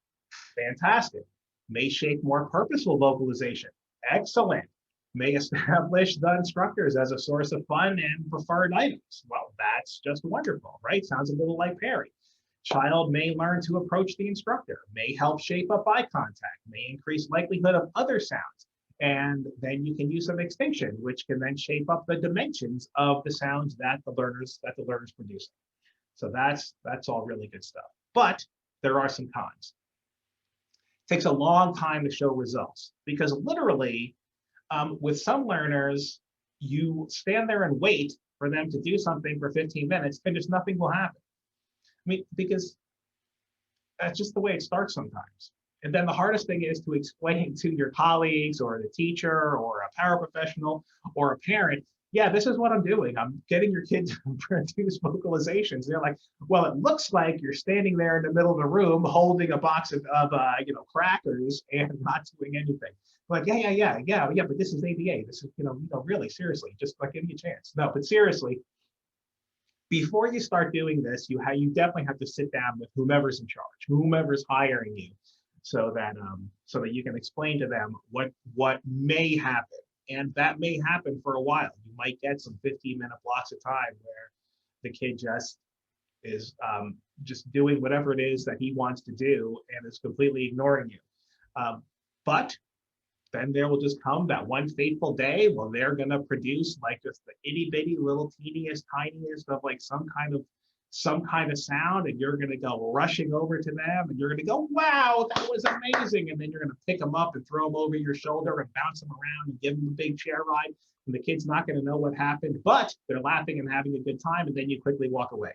Fantastic. May shape more purposeful vocalization. Excellent. May establish the instructors as a source of fun and preferred items. Well, that's just wonderful, right? Sounds a little like Perry. Child may learn to approach the instructor, may help shape up eye contact, may increase likelihood of other sounds. And then you can use some extinction, which can then shape up the dimensions of the sounds that the learner's producing. So that's all really good stuff. But there are some cons. It takes a long time to show results because literally with some learners, you stand there and wait for them to do something for 15 minutes and just nothing will happen. I mean, because that's just the way it starts sometimes. And then the hardest thing is to explain to your colleagues or the teacher or a paraprofessional or a parent, yeah, this is what I'm doing. I'm getting your kids to produce vocalizations. They're like, well, it looks like you're standing there in the middle of the room holding a box of crackers and not doing anything. Like, yeah, but this is ABA. This is, really, seriously, just like give me a chance. No, but seriously, before you start doing this, you definitely have to sit down with whomever's in charge, whomever's hiring you, so that you can explain to them what may happen. And that may happen for a while. You might get some 15-minute blocks of time where the kid just is just doing whatever it is that he wants to do and is completely ignoring you. But then there will just come that one fateful day where they're going to produce like just the itty bitty little teeniest, tiniest of like some kind of sound, and you're going to go rushing over to them and you're going to go, wow, that was amazing. And then you're going to pick them up and throw them over your shoulder and bounce them around and give them a big chair ride. And the kid's not going to know what happened, but they're laughing and having a good time. And then you quickly walk away.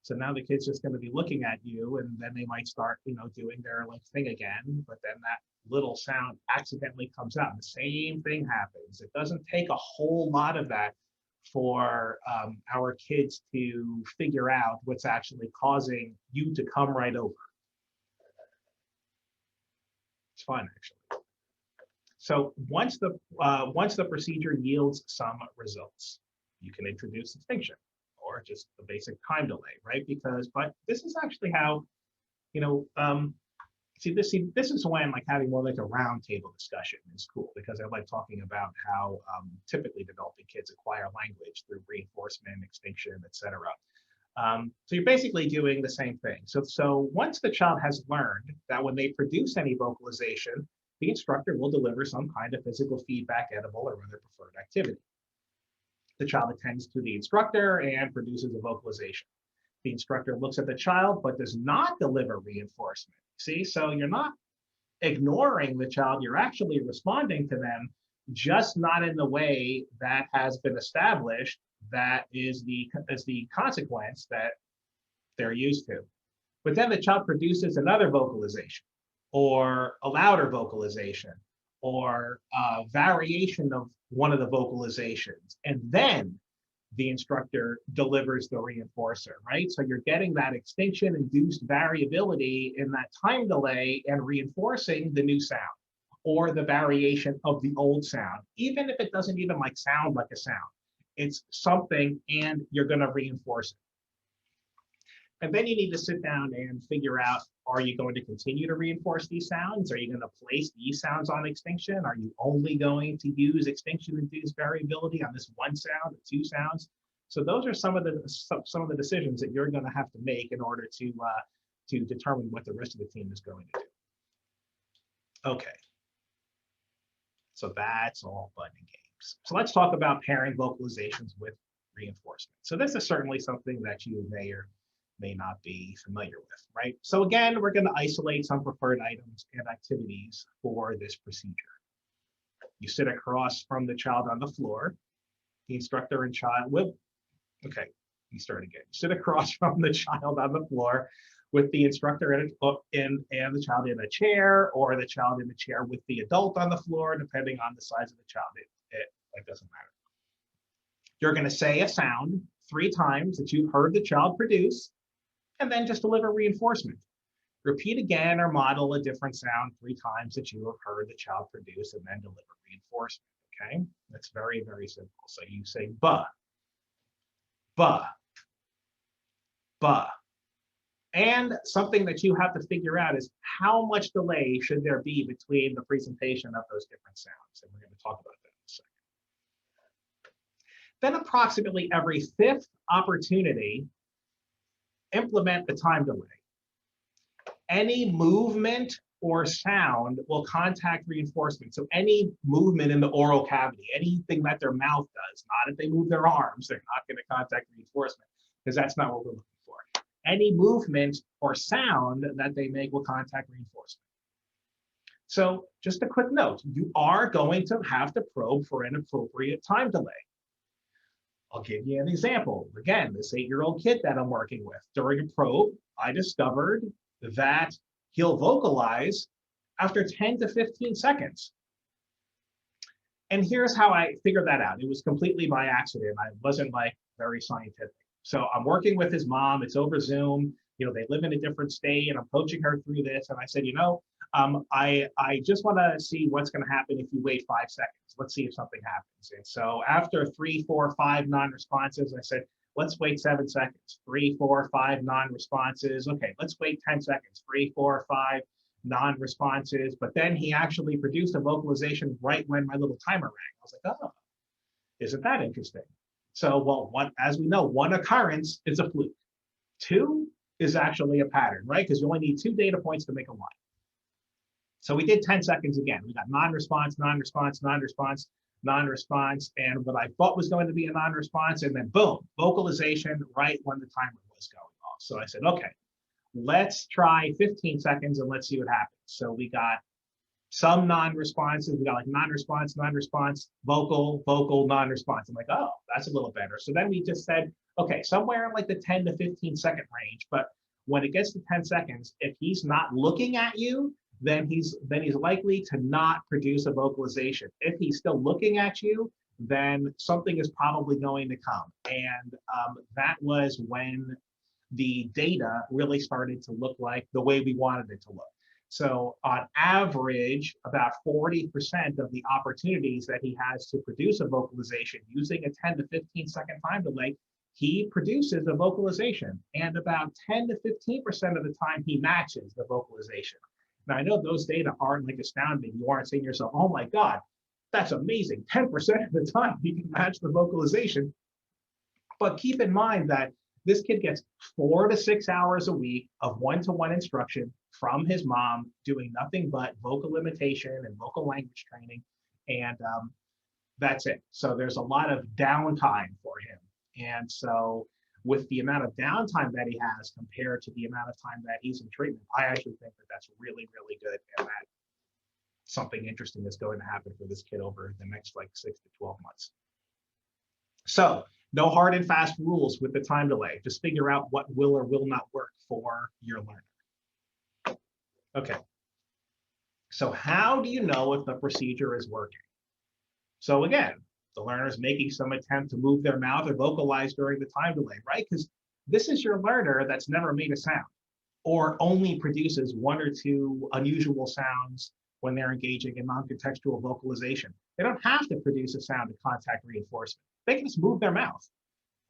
So now the kid's just going to be looking at you, and then they might start, doing their like thing again. But then that little sound accidentally comes out. The same thing happens. It doesn't take a whole lot of that for our kids to figure out what's actually causing you to come right over. It's fun, actually. So once the procedure yields some results, you can introduce extinction or just the basic time delay, right? But this is actually how This is when like having more like a round table discussion is cool because I like talking about how typically developing kids acquire language through reinforcement, extinction, etc. So you're basically doing the same thing. So once the child has learned that when they produce any vocalization, the instructor will deliver some kind of physical feedback, edible, or other preferred activity. The child attends to the instructor and produces a vocalization. The instructor looks at the child but does not deliver reinforcement. See, so you're not ignoring the child, you're actually responding to them, just not in the way that has been established that is the consequence that they're used to. But then the child produces another vocalization or a louder vocalization or a variation of one of the vocalizations. And then the instructor delivers the reinforcer, right? So you're getting that extinction-induced variability in that time delay and reinforcing the new sound or the variation of the old sound, even if it doesn't even like sound like a sound. It's something and you're gonna reinforce it. And then you need to sit down and figure out, are you going to continue to reinforce these sounds? Are you going to place these sounds on extinction? Are you only going to use extinction-induced variability on this one sound or two sounds? So those are some of the decisions that you're going to have to make in order to determine what the rest of the team is going to do. Okay. So that's all fun and games. So let's talk about pairing vocalizations with reinforcement. So this is certainly something that you may not be familiar with, right? So again, we're going to isolate some preferred items and activities for this procedure. You sit across from the child on the floor. The instructor and child will, okay, you start again. You sit across from the child on the floor with the instructor and the child in a chair, or the child in the chair with the adult on the floor, depending on the size of the child. It doesn't matter. You're going to say a sound 3 times that you've heard the child produce, and then just deliver reinforcement. Repeat again or model a different sound 3 times that you have heard the child produce, and then deliver reinforcement, okay? That's very, very simple. So you say ba, ba, ba. And something that you have to figure out is how much delay should there be between the presentation of those different sounds? And we're going to talk about that in a second. Then approximately every 5th opportunity, implement the time delay. Any movement or sound will contact reinforcement. So any movement in the oral cavity, anything that their mouth does, not if they move their arms, they're not going to contact reinforcement because that's not what we're looking for. Any movement or sound that they make will contact reinforcement. So just a quick note, you are going to have to probe for an appropriate time delay. I'll give you an example. Again, this 8-year-old kid that I'm working with, during a probe, I discovered that he'll vocalize after 10 to 15 seconds. And here's how I figured that out. It was completely by accident. I wasn't like very scientific. So I'm working with his mom, it's over Zoom. You know, they live in a different state and I'm coaching her through this. And I said, I just want to see what's going to happen if you wait 5 seconds. Let's see if something happens. And so after 3, 4, 5 non-responses, I said, let's wait 7 seconds. 3, 4, 5 non-responses. Okay, let's wait 10 seconds. 3, 4, 5 non-responses. But then he actually produced a vocalization right when my little timer rang. I was like, oh, isn't that interesting? So, well, as we know, 1 occurrence is a fluke. 2 is actually a pattern, right? Because you only need 2 data points to make a line. So we did 10 seconds again. We got non-response, non-response, non-response, non-response, and what I thought was going to be a non-response, and then boom, vocalization right when the timer was going off. So I said, okay, let's try 15 seconds and let's see what happens. So we got some non-responses. We got like non-response, non-response, vocal, vocal, non-response. I'm like, oh, that's a little better. So then we just said, okay, somewhere in like the 10 to 15 second range. But when it gets to 10 seconds, if he's not looking at you, then he's likely to not produce a vocalization. If he's still looking at you, then something is probably going to come. And that was when the data really started to look like the way we wanted it to look. So on average, about 40% of the opportunities that he has to produce a vocalization using a 10 to 15 second time delay, he produces a vocalization, and about 10 to 15% of the time he matches the vocalization. Now, I know those data aren't like astounding. You aren't saying to yourself, oh my God, that's amazing. 10% of the time he can match the vocalization. But keep in mind that this kid gets 4 to 6 hours a week of one-to-one instruction from his mom, doing nothing but vocal imitation and vocal language training. And that's it. So there's a lot of downtime for him. And so with the amount of downtime that he has compared to the amount of time that he's in treatment, I actually think that that's really, really good. And that something interesting is going to happen for this kid over the next like 6 to 12 months. So no hard and fast rules with the time delay. Just figure out what will or will not work for your learner. Okay. So how do you know if the procedure is working? So again, the learner is making some attempt to move their mouth or vocalize during the time delay, right? Because this is your learner that's never made a sound or only produces 1 or 2 unusual sounds when they're engaging in non-contextual vocalization. They don't have to produce a sound to contact reinforcement. They can just move their mouth,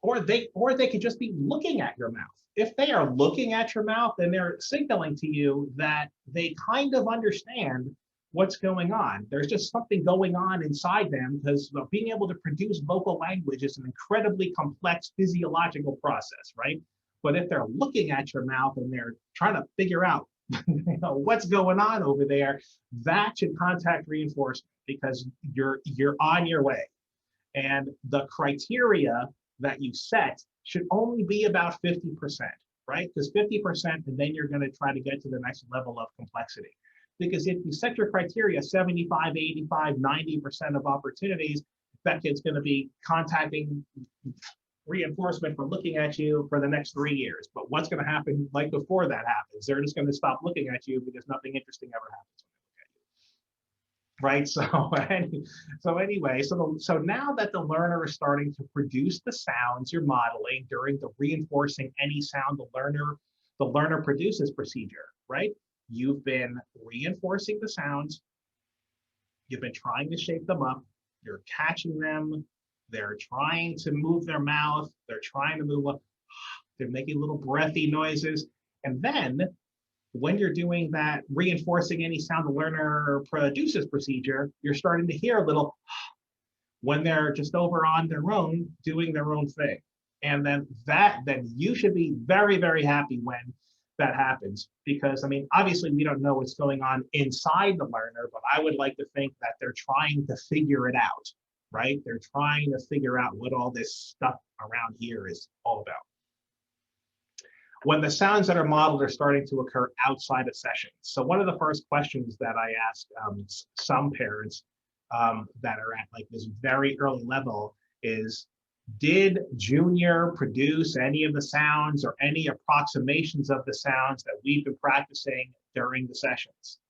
or they could just be looking at your mouth. If they are looking at your mouth, then they're signaling to you that they kind of understand what's going on. There's just something going on inside them, because being able to produce vocal language is an incredibly complex physiological process, right? But if they're looking at your mouth and they're trying to figure out what's going on over there, that should contact reinforcement, because you're on your way. And the criteria that you set should only be about 50%, right? Because 50%, and then you're going to try to get to the next level of complexity. Because if you set your criteria 75, 85, 90% of opportunities, that kid's going to be contacting reinforcement for looking at you for the next 3 years. But what's going to happen like before that happens? They're just going to stop looking at you because nothing interesting ever happens when they look at you. Right? So anyway, so now that the learner is starting to produce the sounds you're modeling during the reinforcing any sound the learner produces procedure, right? You've been reinforcing the sounds. You've been trying to shape them up. You're catching them. They're trying to move their mouth. They're trying to move up. They're making little breathy noises. And then when you're doing that reinforcing any sound the learner produces procedure, you're starting to hear a little when they're just over on their own, doing their own thing. And then you should be very, very happy when that happens, because I mean, obviously we don't know what's going on inside the learner, but I would like to think that they're trying to figure it out, right? They're trying to figure out what all this stuff around here is all about. When the sounds that are modeled are starting to occur outside of sessions. So one of the first questions that I ask some parents that are at like this very early level is, did Junior produce any of the sounds or any approximations of the sounds that we've been practicing during the sessions?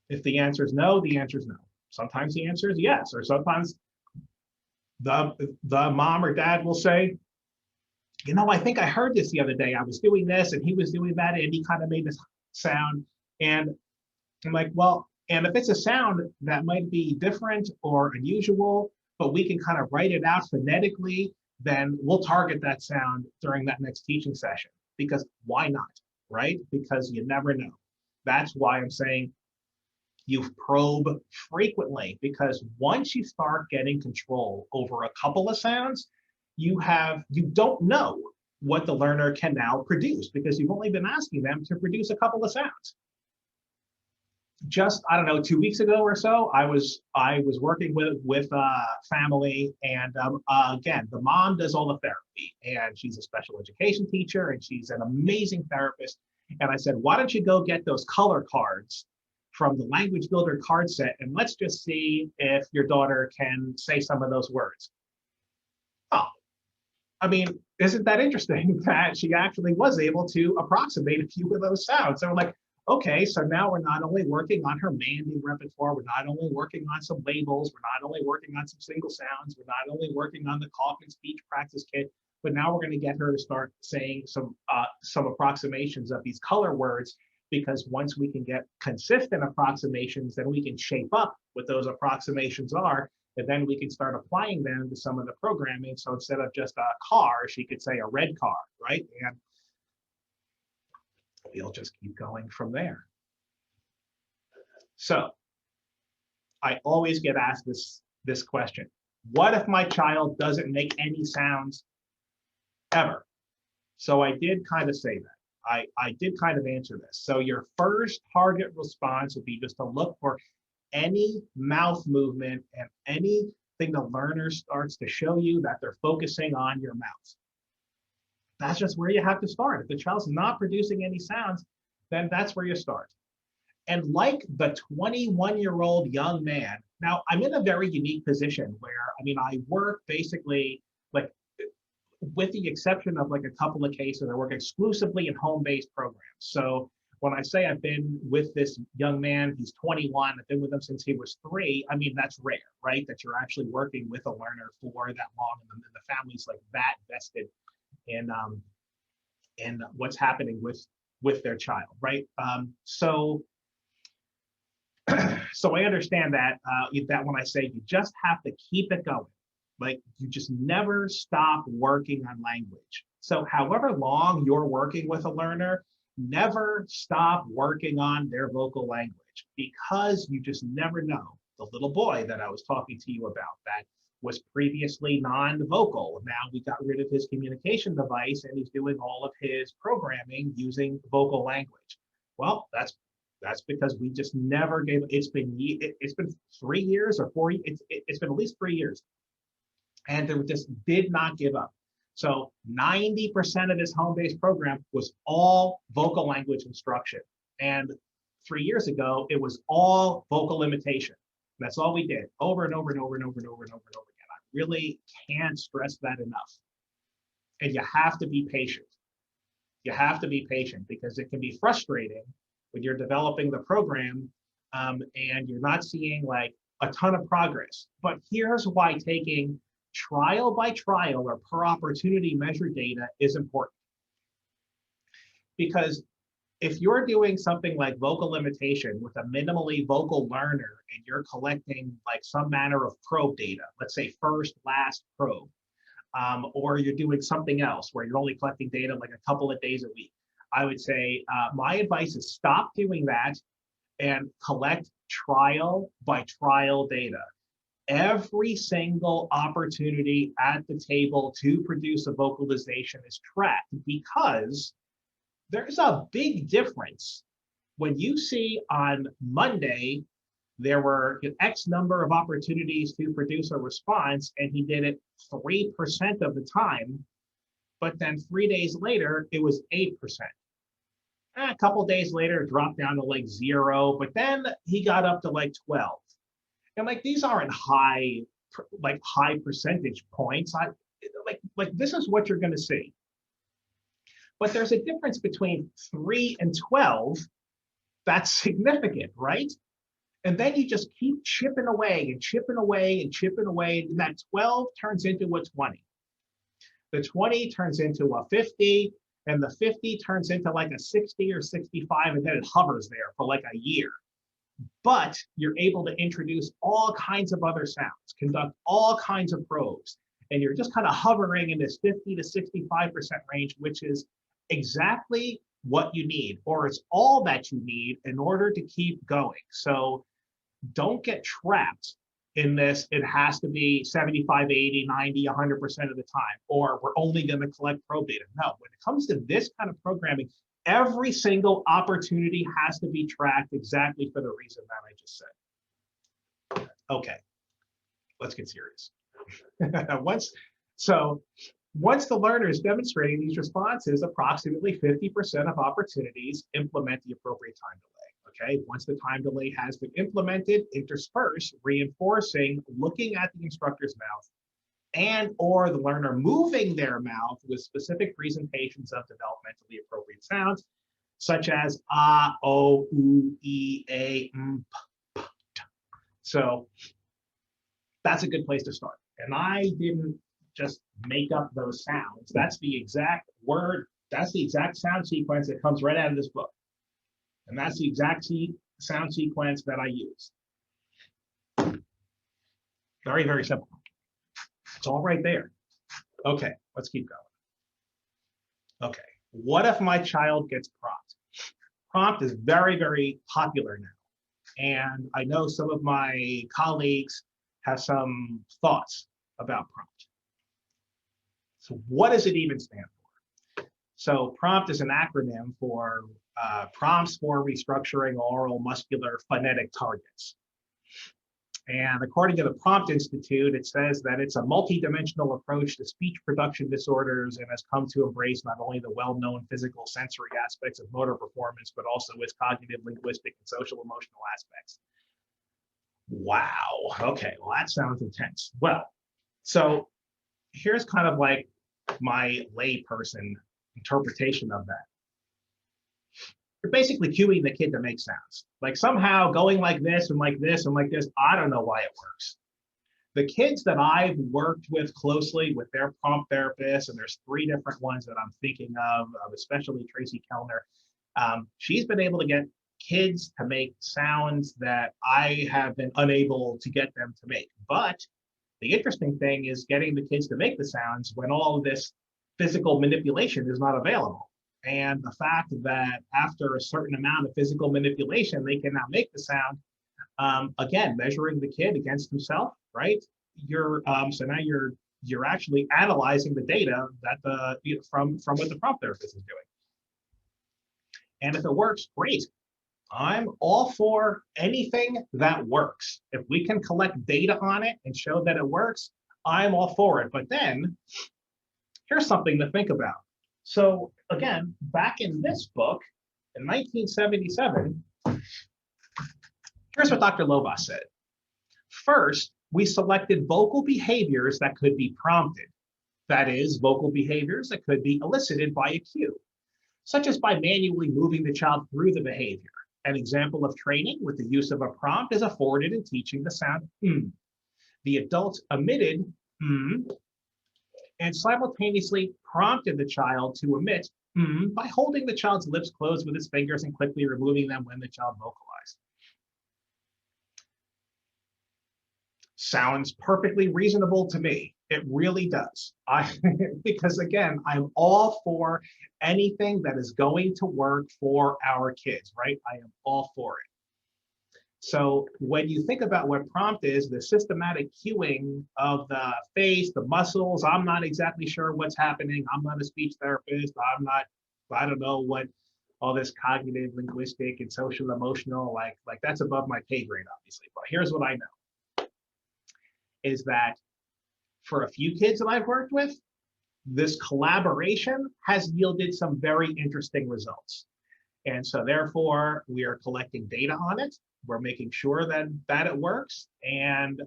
If the answer is no, the answer is no. Sometimes the answer is yes, or sometimes the mom or dad will say, you know, I think I heard this the other day. I was doing this and he was doing that and he kind of made this sound. And I'm like, well, and if it's a sound that might be different or unusual, but we can kind of write it out phonetically, then we'll target that sound during that next teaching session. Because why not, right? Because you never know. That's why I'm saying you probe frequently, because once you start getting control over a couple of sounds, you don't know what the learner can now produce, because you've only been asking them to produce a couple of sounds. Just, I don't know, 2 weeks ago or so, I was working with a family, and again, the mom does all the therapy, and she's a special education teacher, and she's an amazing therapist. And I said, why don't you go get those color cards from the Language Builder card set, and let's just see if your daughter can say some of those words. Oh, I mean, isn't that interesting that she actually was able to approximate a few of those sounds? So we're like, okay, so now we're not only working on her Mandy repertoire, we're not only working on some labels, we're not only working on some single sounds, we're not only working on the Kaufman speech practice kit, but now we're going to get her to start saying some approximations of these color words, because once we can get consistent approximations, then we can shape up what those approximations are, And then we can start applying them to some of the programming. So instead of just a car, she could say a red car, right? And we'll just keep going from there. So I always get asked this question. What if my child doesn't make any sounds ever? So I did kind of say that. I did kind of answer this. So your first target response would be just to look for any mouth movement and anything the learner starts to show you that they're focusing on your mouth. That's just where you have to start. If the child's not producing any sounds, then that's where you start. And like the 21-year-old young man, now I'm in a very unique position where, I mean, I work basically like, with the exception of like a couple of cases, I work exclusively in home-based programs. So when I say I've been with this young man, he's 21, I've been with him since he was 3, I mean, that's rare, right? That you're actually working with a learner for that long, and the family's like that vested in what's happening with their child, right? So I understand that that when I say you just have to keep it going, like you just never stop working on language. So however long you're working with a learner, never stop working on their vocal language, because you just never know. The little boy that I was talking to you about that was previously non-vocal. Now we got rid of his communication device and he's doing all of his programming using vocal language. Well, that's because we just never gave. It's been 3 years or 4. It's been at least 3 years, and they just did not give up. So 90% of this home-based program was all vocal language instruction, and 3 years ago it was all vocal imitation. That's all we did, over and over and over and over and over and over and over again. I really can't stress that enough. And you have to be patient. You have to be patient, because it can be frustrating when you're developing the program and you're not seeing like a ton of progress. But here's why taking trial by trial or per opportunity measure data is important. Because if you're doing something like vocal imitation with a minimally vocal learner and you're collecting like some manner of probe data, let's say first, last probe, or you're doing something else where you're only collecting data like a couple of days a week, I would say my advice is stop doing that and collect trial by trial data. Every single opportunity at the table to produce a vocalization is tracked, because there's a big difference when you see on Monday there were X number of opportunities to produce a response and he did it 3% of the time, but then 3 days later it was 8%. A couple days later it dropped down to like 0, but then he got up to like 12. And like these aren't high percentage points. Like this is what you're going to see. But there's a difference between 3 and 12 that's significant, right? And then you just keep chipping away and chipping away and chipping away, and that 12 turns into a 20. The 20 turns into a 50, and the 50 turns into like a 60 or 65, and then it hovers there for like a year. But you're able to introduce all kinds of other sounds, conduct all kinds of probes, and you're just kind of hovering in this 50 to 65% range, which is exactly what you need, or it's all that you need in order to keep going. So don't get trapped in this, it has to be 75, 80, 90, 100% of the time, or we're only going to collect probe data. No, when it comes to this kind of programming, every single opportunity has to be tracked exactly for the reason that I just said. Okay, let's get serious. Once the learner is demonstrating these responses, approximately 50% of opportunities implement the appropriate time delay. Okay, once the time delay has been implemented, intersperse reinforcing, looking at the instructor's mouth and or the learner moving their mouth with specific presentations of developmentally appropriate sounds, such as ah, o, oo, e, a, p, t. So that's a good place to start. And I didn't just make up those sounds. That's the exact word, that's the exact sound sequence that comes right out of this book. And that's the exact sound sequence that I use. Very, very simple. It's all right there. Okay, let's keep going. Okay, what if my child gets prompt? Prompt is very, very popular now. And I know some of my colleagues have some thoughts about prompt. So what does it even stand for? So prompt is an acronym for prompts for restructuring oral, muscular, phonetic targets. And according to the Prompt Institute, it says that it's a multidimensional approach to speech production disorders and has come to embrace not only the well-known physical sensory aspects of motor performance, but also its cognitive, linguistic, and social emotional aspects. Wow. Okay. Well, that sounds intense. Well, so here's kind of like my layperson interpretation of that. You're basically cueing the kid to make sounds. Like somehow going like this and like this and like this, I don't know why it works. The kids that I've worked with closely with their prompt therapists, and there's 3 different ones that I'm thinking of, especially Tracy Kellner, she's been able to get kids to make sounds that I have been unable to get them to make. But the interesting thing is getting the kids to make the sounds when all of this physical manipulation is not available. And the fact that after a certain amount of physical manipulation, they can now make the sound, again, measuring the kid against himself, right? So now you're actually analyzing the data that from what the prompt therapist is doing. And if it works, great. I'm all for anything that works. If we can collect data on it and show that it works, I'm all for it. But then here's something to think about. So again, back in this book, in 1977, here's what Dr. Lovaas said. First, we selected vocal behaviors that could be prompted. That is, vocal behaviors that could be elicited by a cue, such as by manually moving the child through the behavior. An example of training with the use of a prompt is afforded in teaching the sound mm. The adults emitted mm and simultaneously prompted the child to emit by holding the child's lips closed with his fingers and quickly removing them when the child vocalized. Sounds perfectly reasonable to me. It really does. Because again, I'm all for anything that is going to work for our kids, right? I am all for it. So when you think about what prompt is, the systematic cueing of the face, the muscles, I'm not exactly sure what's happening. I'm not a speech therapist. I don't know what all this cognitive, linguistic, and social emotional, like that's above my pay grade, obviously. But here's what I know, is that for a few kids that I've worked with, this collaboration has yielded some very interesting results. And so therefore, we are collecting data on it. We're making sure that it works. And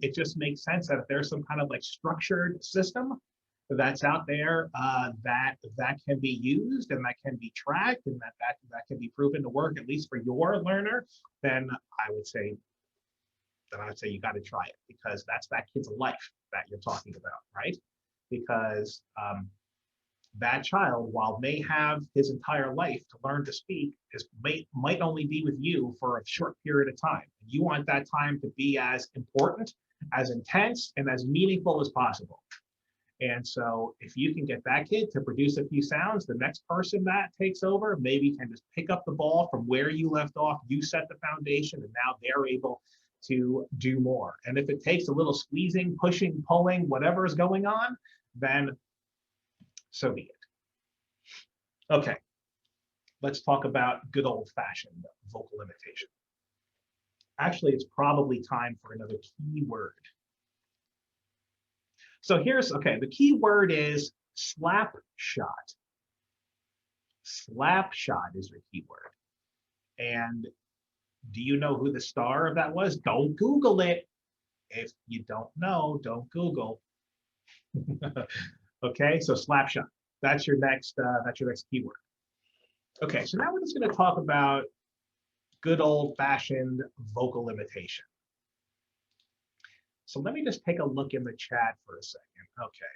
it just makes sense that if there's some kind of like structured system that's out there that can be used and that can be tracked and that can be proven to work, at least for your learner, then I would say you got to try it, because that's that kid's life that you're talking about, right? Because that child, while may have his entire life to learn to speak, might only be with you for a short period of time. You want that time to be as important, as intense, and as meaningful as possible. And so if you can get that kid to produce a few sounds, the next person that takes over maybe can just pick up the ball from where you left off. You set the foundation, and now they're able to do more. And if it takes a little squeezing, pushing, pulling, whatever is going on, then so be it. Okay, let's talk about good old-fashioned vocal imitation. Actually, it's probably time for another key word. So here's, okay, the key word is slap shot. Slap shot is your key word. And do you know who the star of that was? Don't Google it. If you don't know, don't Google. Okay, so slap shot. That's your next keyword. Okay, so now we're just going to talk about good old-fashioned vocal imitation. So let me just take a look in the chat for a second. Okay.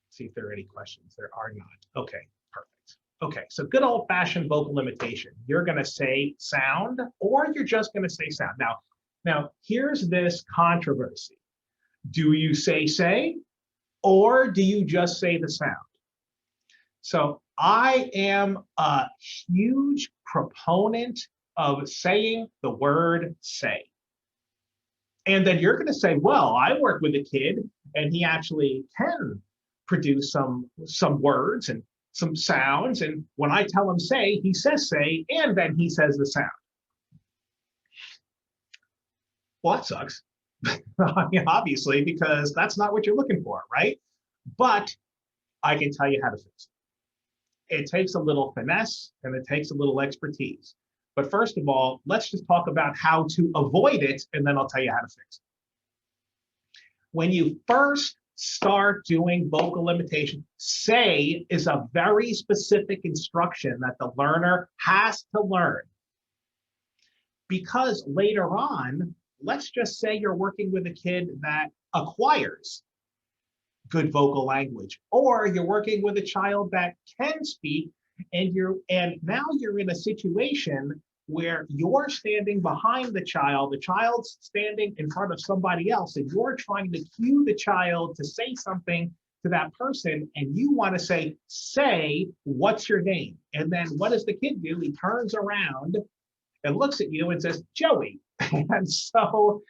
See if there are any questions. There are not. Okay, perfect. Okay, so good old-fashioned vocal imitation. You're going to say sound, or you're just going to say sound. Now, Now, here's this controversy. Do you say, or do you just say the sound? So I am a huge proponent of saying the word say. And then you're going to say, well, I work with a kid and he actually can produce some words and some sounds. And when I tell him say, he says say, and then he says the sound. Well, that sucks. I mean, obviously, because that's not what you're looking for, right? But I can tell you how to fix it. It takes a little finesse and it takes a little expertise. But first of all, let's just talk about how to avoid it, and then I'll tell you how to fix it. When you first start doing vocal imitation, say is a very specific instruction that the learner has to learn. Because later on, let's just say you're working with a kid that acquires good vocal language, or you're working with a child that can speak, and now you're in a situation where you're standing behind the child's standing in front of somebody else, and you're trying to cue the child to say something to that person, and you want to say, what's your name? And then what does the kid do? He turns around and looks at you and says, Joey. And so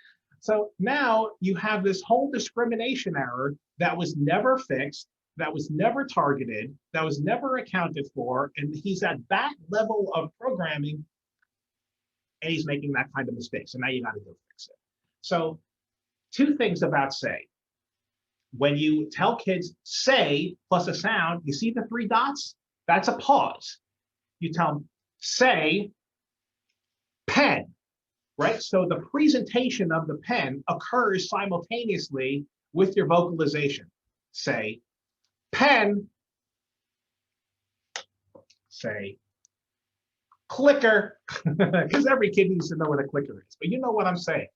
now you have this whole discrimination error that was never fixed, that was never targeted, that was never accounted for, and he's at that level of programming, and he's making that kind of mistake. So now you got to go fix it. So 2 things about say. When you tell kids say plus a sound, you see the 3 dots? That's a pause. You tell them say pen, right? So the presentation of the pen occurs simultaneously with your vocalization. Say pen, say clicker, because every kid needs to know what a clicker is, but you know what I'm saying.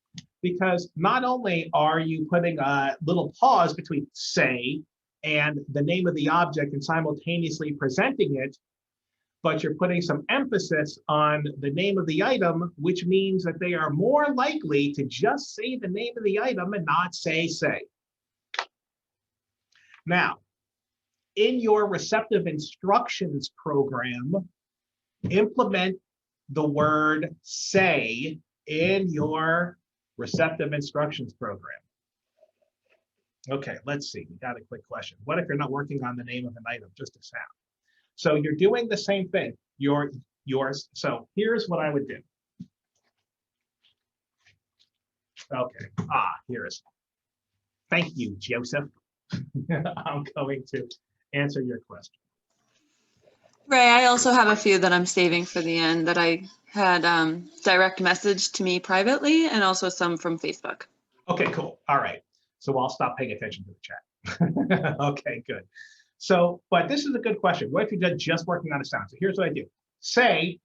Because not only are you putting a little pause between say and the name of the object and simultaneously presenting it, but you're putting some emphasis on the name of the item, which means that they are more likely to just say the name of the item and not say. Now, in your receptive instructions program, implement the word say in your receptive instructions program. Okay, let's see. We got a quick question. What if you're not working on the name of an item, just a sound? So you're doing the same thing. So here's what I would do. Okay. Here is. Thank you, Joseph. I'm going to answer your question. Ray, I also have a few that I'm saving for the end that I had direct message to me privately, and also some from Facebook. Okay, cool. All right. So I'll stop paying attention to the chat. Okay, good. So, but this is a good question. What if you're just working on a sound? So here's what I do. Say,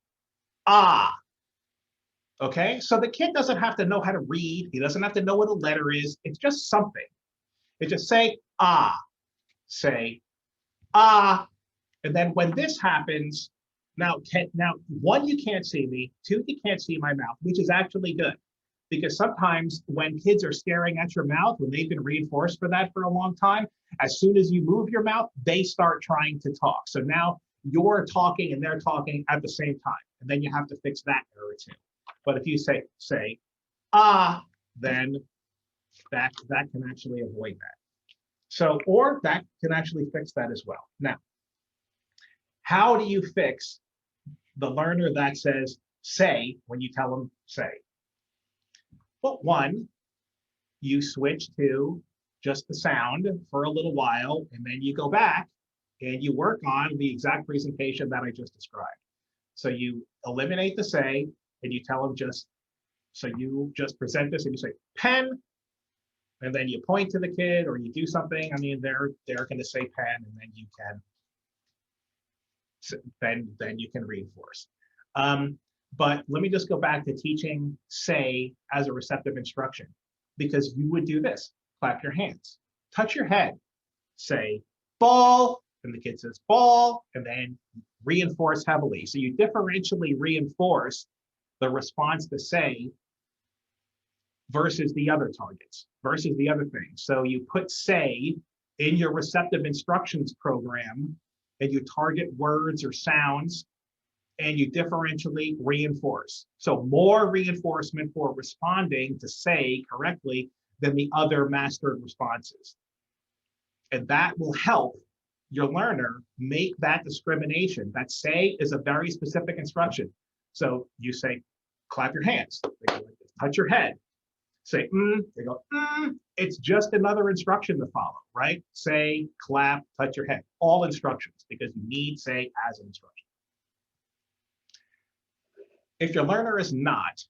ah. Okay, so the kid doesn't have to know how to read. He doesn't have to know what a letter is. It's just something. It's just say, ah. Say, ah. And then when this happens, now, 1, you can't see me. 2, you can't see my mouth, which is actually good. Because sometimes when kids are staring at your mouth, when they've been reinforced for that for a long time, as soon as you move your mouth, they start trying to talk. So now you're talking and they're talking at the same time. And then you have to fix that error too. But if you say, ah, then that can actually avoid that. So, or that can actually fix that as well. Now, how do you fix the learner that says say when you tell them say? Well, 1, you switch to just the sound for a little while, and then you go back and you work on the exact presentation that I just described. So you eliminate the say, and you tell them you just present this and you say pen, and then you point to the kid or you do something. I mean, they're going to say pen, and then you can reinforce. But let me just go back to teaching say as a receptive instruction, because you would do this. Clap your hands, touch your head, say ball, and the kid says ball, and then reinforce heavily. So you differentially reinforce the response to say versus the other targets, versus the other things. So you put say in your receptive instructions program, and you target words or sounds, and you differentially reinforce. So more reinforcement for responding to say correctly than the other mastered responses. And that will help your learner make that discrimination. That say is a very specific instruction. So you say, clap your hands. They go like this. Touch your head. Say, they go, It's just another instruction to follow, right? Say, clap, touch your head. All instructions, because you need say as an instruction. If your learner is not,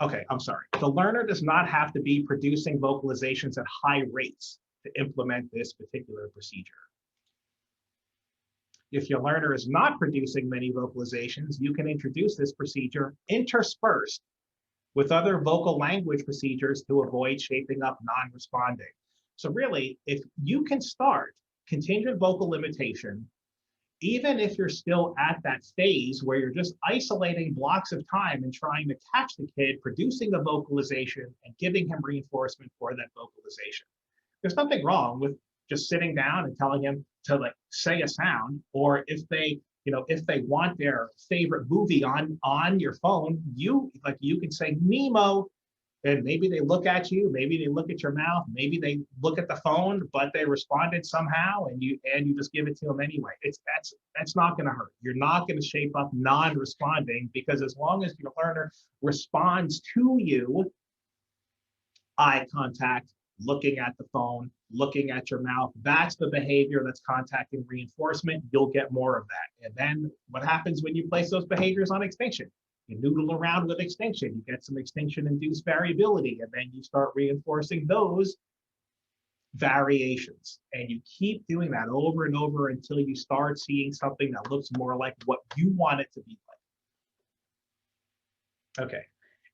okay, I'm sorry. The learner does not have to be producing vocalizations at high rates to implement this particular procedure. If your learner is not producing many vocalizations, you can introduce this procedure interspersed with other vocal language procedures to avoid shaping up non-responding. So really, if you can start contingent vocal imitation, even if you're still at that phase where you're just isolating blocks of time and trying to catch the kid producing a vocalization and giving him reinforcement for that vocalization. There's nothing wrong with just sitting down and telling him to like say a sound, or if they, if they want their favorite movie on your phone, you can say Nemo, and maybe they look at you, maybe they look at your mouth, maybe they look at the phone, but they responded somehow, and you just give it to them anyway. That's not going to hurt. You're not going to shape up non-responding, because as long as your learner responds to you, eye contact, looking at the phone, looking at your mouth, that's the behavior that's contacting reinforcement. You'll get more of that. And then what happens when you place those behaviors on extinction? You noodle around with extinction, you get some extinction-induced variability, and then you start reinforcing those variations. And you keep doing that over and over until you start seeing something that looks more like what you want it to be like. Okay,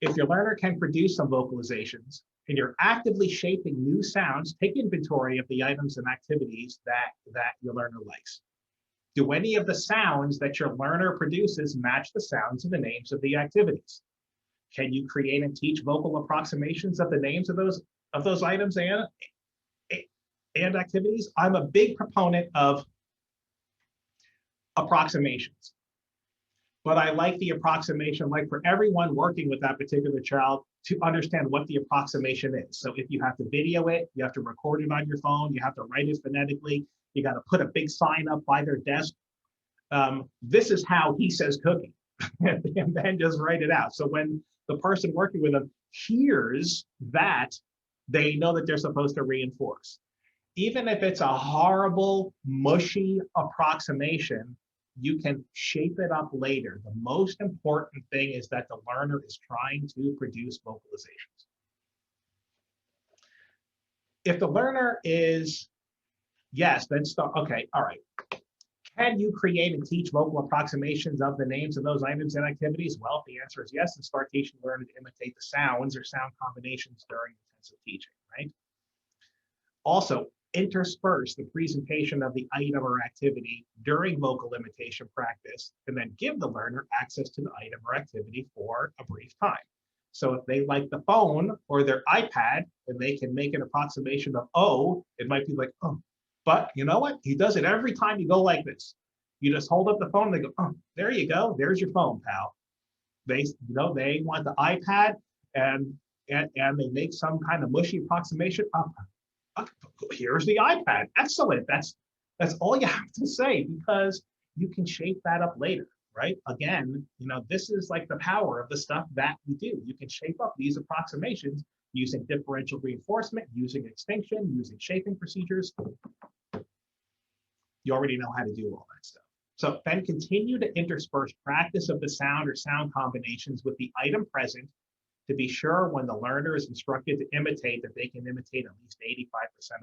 if your learner can produce some vocalizations and you're actively shaping new sounds, take inventory of the items and activities that your learner likes. Do any of the sounds that your learner produces match the sounds of the names of the activities? Can you create and teach vocal approximations of the names of those items and activities? I'm a big proponent of approximations, but I like the approximation, like for everyone working with that particular child, to understand what the approximation is. So if you have to video it, you have to record it on your phone, you have to write it phonetically, you got to put a big sign up by their desk. This is how he says cookie, and then just write it out. So when the person working with them hears that, they know that they're supposed to reinforce. Even if it's a horrible, mushy approximation, you can shape it up later. The most important thing is that the learner is trying to produce vocalizations. If the learner is yes, then start, okay, all right. Can you create and teach vocal approximations of the names of those items and activities? Well, if the answer is yes, then start teaching the learner to imitate the sounds or sound combinations during intensive teaching, right? Also, intersperse the presentation of the item or activity during vocal imitation practice, and then give the learner access to the item or activity for a brief time. So if they like the phone or their iPad, and they can make an approximation of, oh, it might be like, oh, but you know what? He does it every time you go like this. You just hold up the phone and they go, oh, there you go. There's your phone, pal. They want the iPad, and they make some kind of mushy approximation. Here's the iPad. Excellent. That's all you have to say, because you can shape that up later, right? Again, this is like the power of the stuff that we do. You can shape up these approximations using differential reinforcement, using extinction, using shaping procedures. You already know how to do all that stuff. So then continue to intersperse practice of the sound or sound combinations with the item present to be sure when the learner is instructed to imitate that they can imitate at least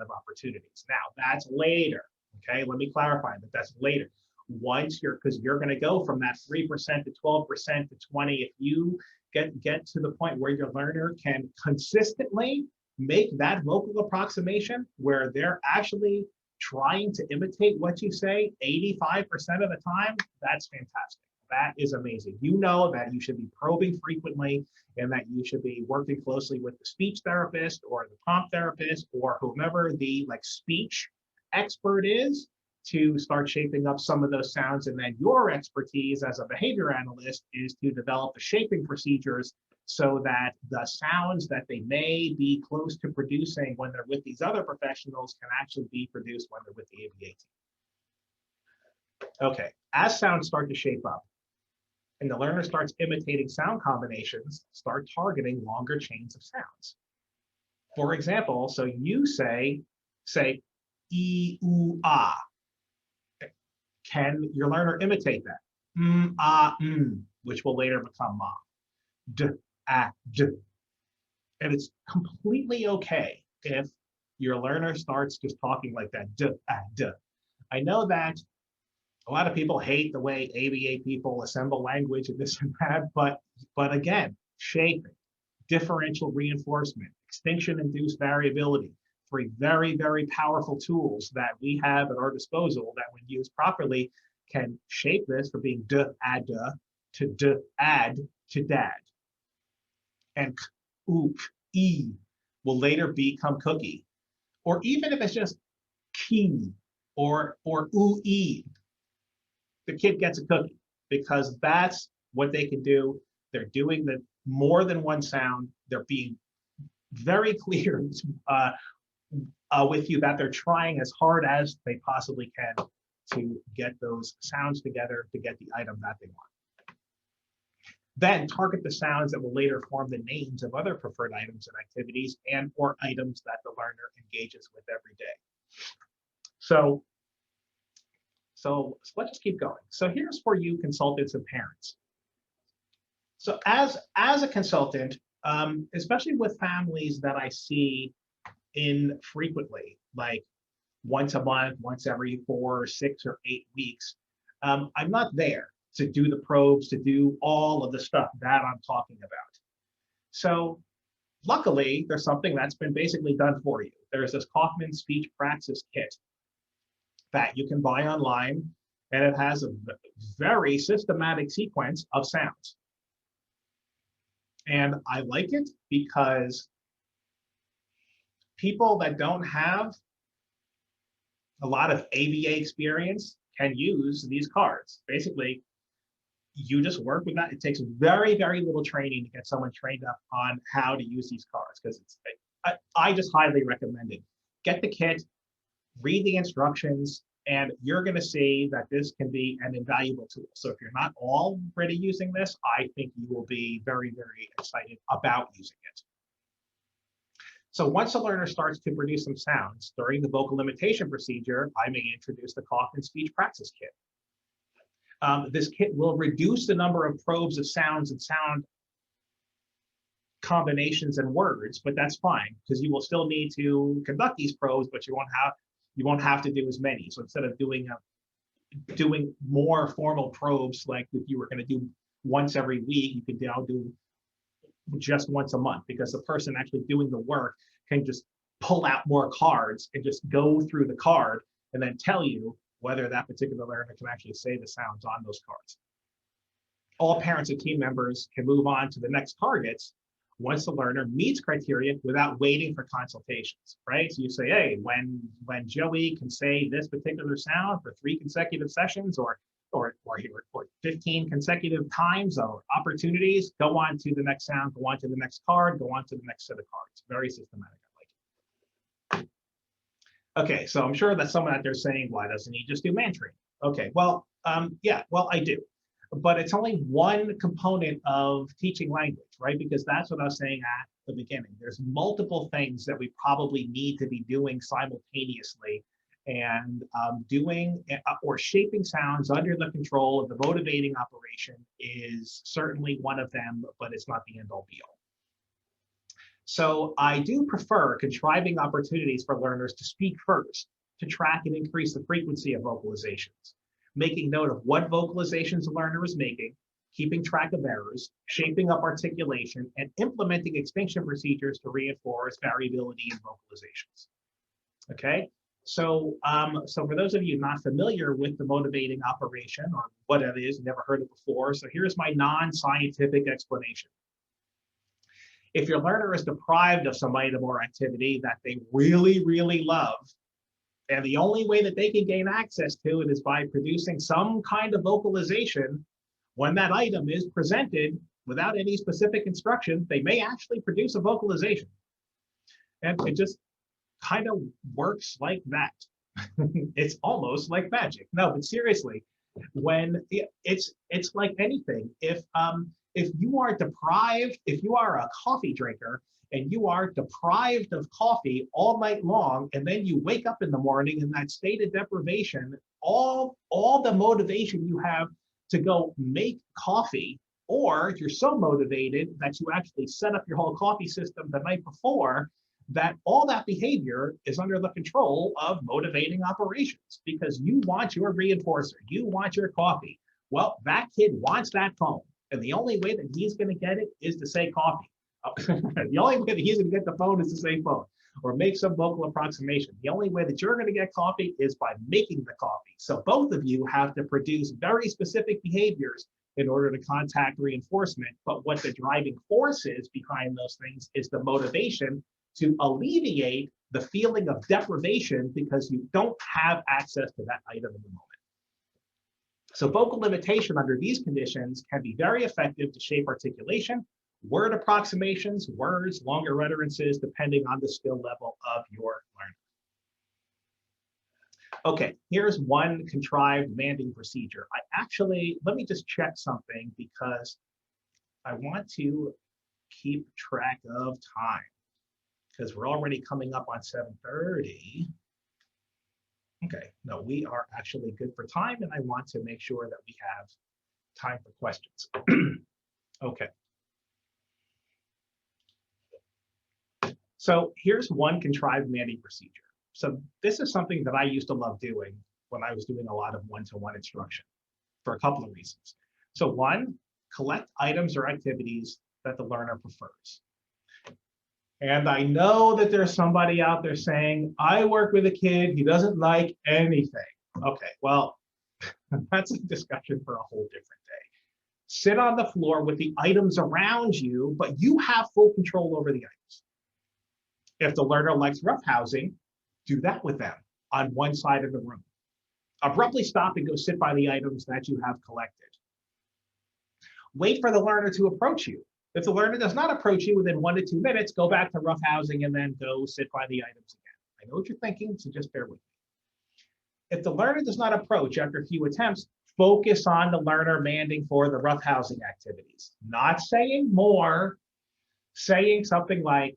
85% of opportunities. Now, that's later, okay? Let me clarify that that's later. Once because you're gonna go from that 3% to 12% to 20, if you get to the point where your learner can consistently make that vocal approximation where they're actually trying to imitate what you say 85% of the time, that's fantastic, That is amazing. You know that you should be probing frequently and that you should be working closely with the speech therapist or the prompt therapist or whomever the speech expert is to start shaping up some of those sounds. And then your expertise as a behavior analyst is to develop the shaping procedures so that the sounds that they may be close to producing when they're with these other professionals can actually be produced when they're with the ABA team. Okay, as sounds start to shape up and the learner starts imitating sound combinations, start targeting longer chains of sounds. For example, so you say, e, oo, ah. Can your learner imitate that? Ah, which will later become ma. D, ah, d. And it's completely okay if your learner starts just talking like that, d, ah, d. I know that a lot of people hate the way ABA people assemble language and this and that, but again, shaping, differential reinforcement, extinction-induced variability, three very, very powerful tools that we have at our disposal that when used properly can shape this from being d, ad, to d, ad, to dad. And k, ook, e will later become cookie. Or even if it's just key or oo, e, the kid gets a cookie because that's what they can do. They're doing the more than one sound. They're being very clear with you that they're trying as hard as they possibly can to get those sounds together to get the item that they want. Then target the sounds that will later form the names of other preferred items and activities and or items that the learner engages with every day. So let's just keep going. So here's for you consultants and parents. So as a consultant, especially with families that I see in frequently, like once a month, once every 4, 6, or 8 weeks, I'm not there to do the probes, to do all of the stuff that I'm talking about. So luckily, there's something that's been basically done for you. There's this Kaufman Speech Praxis Kit that you can buy online, and it has a very systematic sequence of sounds. And I like it because people that don't have a lot of ABA experience can use these cards. Basically, you just work with that. It takes very, very little training to get someone trained up on how to use these cards because I just highly recommend it. Get the kit, read the instructions, and you're going to see that this can be an invaluable tool. So if you're not already using this, I think you will be very, very excited about using it. So once a learner starts to produce some sounds during the vocal imitation procedure, I may introduce the Kaufman Speech Praxis Kit. This kit will reduce the number of probes of sounds and sound combinations and words, but that's fine because you will still need to conduct these probes, but you won't have to do as many. So instead of doing more formal probes, like if you were going to do once every week, you could now do just once a month because the person actually doing the work can just pull out more cards and just go through the card and then tell you whether that particular learner can actually say the sounds on those cards. All parents and team members can move on to the next targets once the learner meets criteria without waiting for consultations, right? So you say, hey, when Joey can say this particular sound for 3 consecutive sessions or 15 consecutive times or opportunities, go on to the next sound, go on to the next card, go on to the next set of cards. Very systematic, I like it. Okay, so I'm sure that someone out there saying, why doesn't he just do man training? Okay, well, yeah, well, I do. But it's only one component of teaching language, right? Because that's what I was saying at the beginning. There's multiple things that we probably need to be doing simultaneously, and doing or shaping sounds under the control of the motivating operation is certainly one of them, but it's not the end all be all. So I do prefer contriving opportunities for learners to speak first, to track and increase the frequency of vocalizations, making note of what vocalizations the learner is making, keeping track of errors, shaping up articulation, and implementing extinction procedures to reinforce variability in vocalizations. Okay, So for those of you not familiar with the motivating operation or what it is, never heard it before, so here's my non-scientific explanation. If your learner is deprived of some item or activity that they really, really love, and the only way that they can gain access to it is by producing some kind of vocalization, when that item is presented without any specific instruction, they may actually produce a vocalization. And it just kind of works like that. It's almost like magic. No, but seriously, when it's like anything. If you are deprived, if you are a coffee drinker and you are deprived of coffee all night long, and then you wake up in the morning in that state of deprivation, all the motivation you have to go make coffee, or you're so motivated that you actually set up your whole coffee system the night before, that all that behavior is under the control of motivating operations, because you want your reinforcer, you want your coffee. Well, that kid wants that phone, and the only way that he's going to get it is to say coffee. The only way that he's going to get the phone is to say phone or make some vocal approximation. The only way that you're going to get coffee is by making the coffee. So both of you have to produce very specific behaviors in order to contact reinforcement. But what the driving force is behind those things is the motivation to alleviate the feeling of deprivation because you don't have access to that item in the moment. So vocal limitation under these conditions can be very effective to shape articulation, word approximations, words, longer utterances, depending on the skill level of your learner. Okay, here's one contrived manding procedure. Let me just check something because I want to keep track of time, because we're already coming up on 7:30. Okay, no, we are actually good for time, and I want to make sure that we have time for questions. Okay. So here's one contrived manding procedure. So this is something that I used to love doing when I was doing a lot of one-to-one instruction for a couple of reasons. So one, collect items or activities that the learner prefers. And I know that there's somebody out there saying, I work with a kid, he doesn't like anything. Okay, well, that's a discussion for a whole different day. Sit on the floor with the items around you, but you have full control over the items. If the learner likes roughhousing, do that with them on one side of the room. Abruptly stop and go sit by the items that you have collected. Wait for the learner to approach you. If the learner does not approach you within 1 to 2 minutes, go back to roughhousing and then go sit by the items again. I know what you're thinking, so just bear with me. If the learner does not approach after a few attempts, focus on the learner manding for the roughhousing activities. Not saying more, saying something like,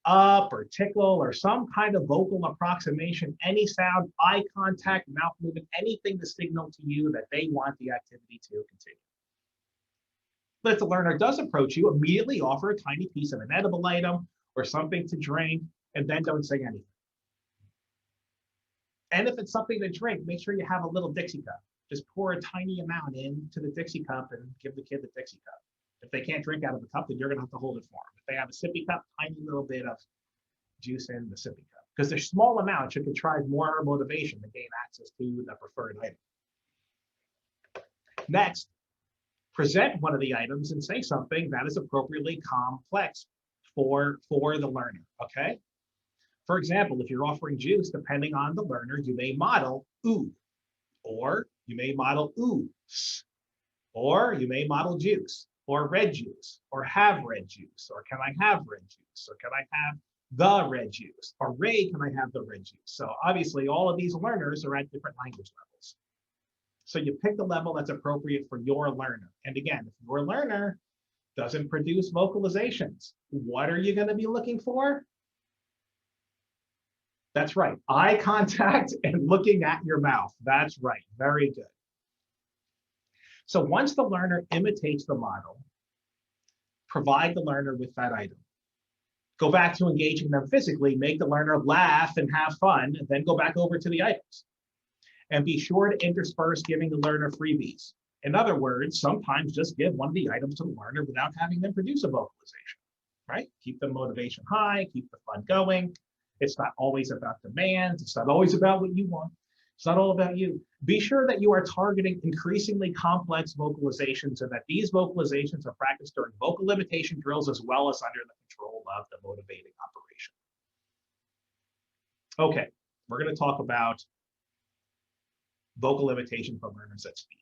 up or tickle or some kind of vocal approximation, any sound, eye contact, mouth movement, anything to signal to you that they want the activity to continue. But if the learner does approach you, immediately offer a tiny piece of an edible item or something to drink, and then don't say anything. And if it's something to drink, make sure you have a little Dixie cup. Just pour a tiny amount into the Dixie cup and give the kid the Dixie cup. If they can't drink out of the cup, then you're going to have to hold it for them. If they have a sippy cup, tiny little bit of juice in the sippy cup. Because there's small amounts, you can try more motivation to gain access to the preferred item. Next, present one of the items and say something that is appropriately complex for the learner, okay? For example, if you're offering juice, depending on the learner, you may model ooh, or you may model ooh, or you may model juice, or red juice, or have red juice, or can I have red juice, or can I have the red juice, or Ray, can I have the red juice? So obviously all of these learners are at different language levels. So you pick the level that's appropriate for your learner. And again, if your learner doesn't produce vocalizations, what are you going to be looking for? That's right, eye contact and looking at your mouth. That's right, very good. So once the learner imitates the model, provide the learner with that item. Go back to engaging them physically, make the learner laugh and have fun, and then go back over to the items. And be sure to intersperse giving the learner freebies. In other words, sometimes just give one of the items to the learner without having them produce a vocalization, right? Keep the motivation high, keep the fun going. It's not always about demands. It's not always about what you want. It's not all about you. Be sure that you are targeting increasingly complex vocalizations and that these vocalizations are practiced during vocal imitation drills as well as under the control of the motivating operation. Okay, we're going to talk about vocal imitation for learners at speed.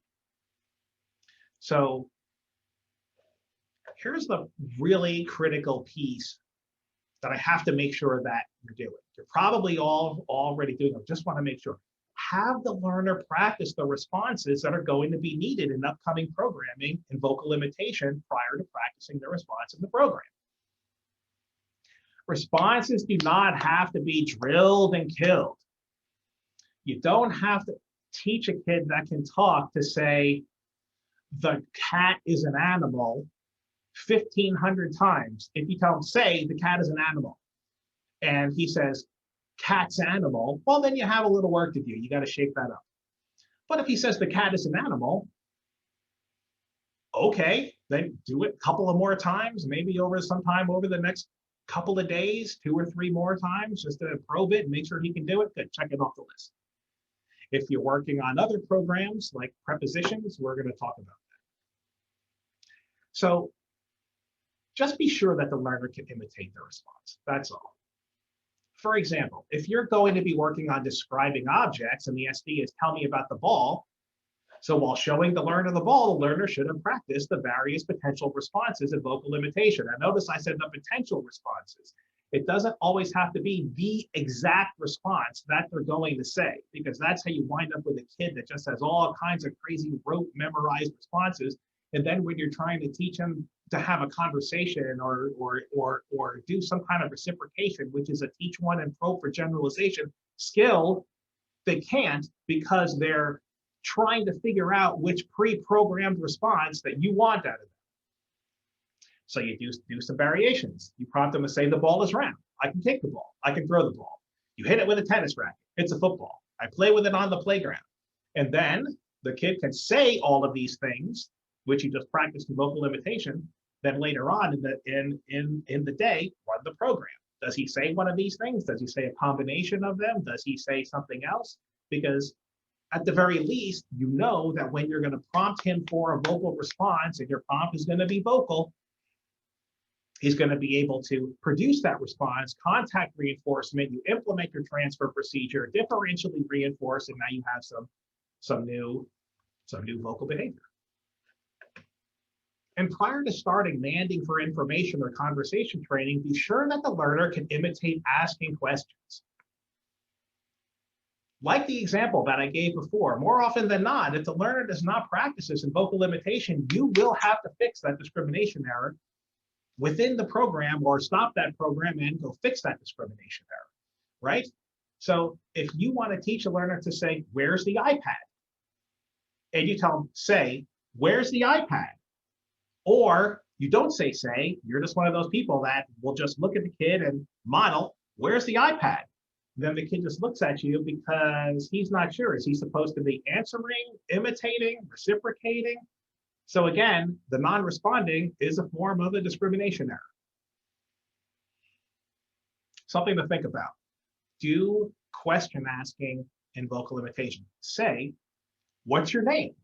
So here's the really critical piece that I have to make sure that you're doing. You're probably all already doing it. Just want to make sure. Have the learner practice the responses that are going to be needed in upcoming programming and vocal imitation prior to practicing the response in the program. Responses do not have to be drilled and killed. You don't have to teach a kid that can talk to say, the cat is an animal 1,500 times. If you tell him, say, the cat is an animal, and he says, cat's animal, well, then you have a little work to do. You got to shake that up. But if he says the cat is an animal, okay, then do it a couple of more times, maybe over the next couple of days, 2 or 3 more times, just to probe it and make sure he can do it. Good, check it off the list. If you're working on other programs like prepositions, we're going to talk about that. So just be sure that the learner can imitate the response. That's all. For example, if you're going to be working on describing objects and the SD is tell me about the ball, so while showing the learner the ball, the learner should have practiced the various potential responses in vocal imitation. And notice I said the potential responses. It doesn't always have to be the exact response that they're going to say, because that's how you wind up with a kid that just has all kinds of crazy rote memorized responses. And then when you're trying to teach them to have a conversation or do some kind of reciprocation, which is a teach one and probe for generalization skill, they can't because they're trying to figure out which pre-programmed response that you want out of them. So you do some variations. You prompt them to say the ball is round. I can kick the ball. I can throw the ball. You hit it with a tennis racket. It's a football. I play with it on the playground. And then the kid can say all of these things, which you just practiced in vocal imitation. Then later on in the day, run the program. Does he say one of these things? Does he say a combination of them? Does he say something else? Because at the very least, you know that when you're going to prompt him for a vocal response and your prompt is going to be vocal, he's going to be able to produce that response, contact reinforcement, you implement your transfer procedure, differentially reinforce, and now you have some new vocal behavior. And prior to starting manding for information or conversation training, be sure that the learner can imitate asking questions. Like the example that I gave before, more often than not, if the learner does not practice this in vocal imitation, you will have to fix that discrimination error within the program or stop that program and go fix that discrimination error, right? So if you want to teach a learner to say, where's the iPad? And you tell them, say, where's the iPad? Or you don't say, you're just one of those people that will just look at the kid and model, where's the iPad? Then the kid just looks at you because he's not sure. Is he supposed to be answering, imitating, reciprocating? So again, the non-responding is a form of a discrimination error. Something to think about. Do question asking in vocal imitation. Say, what's your name?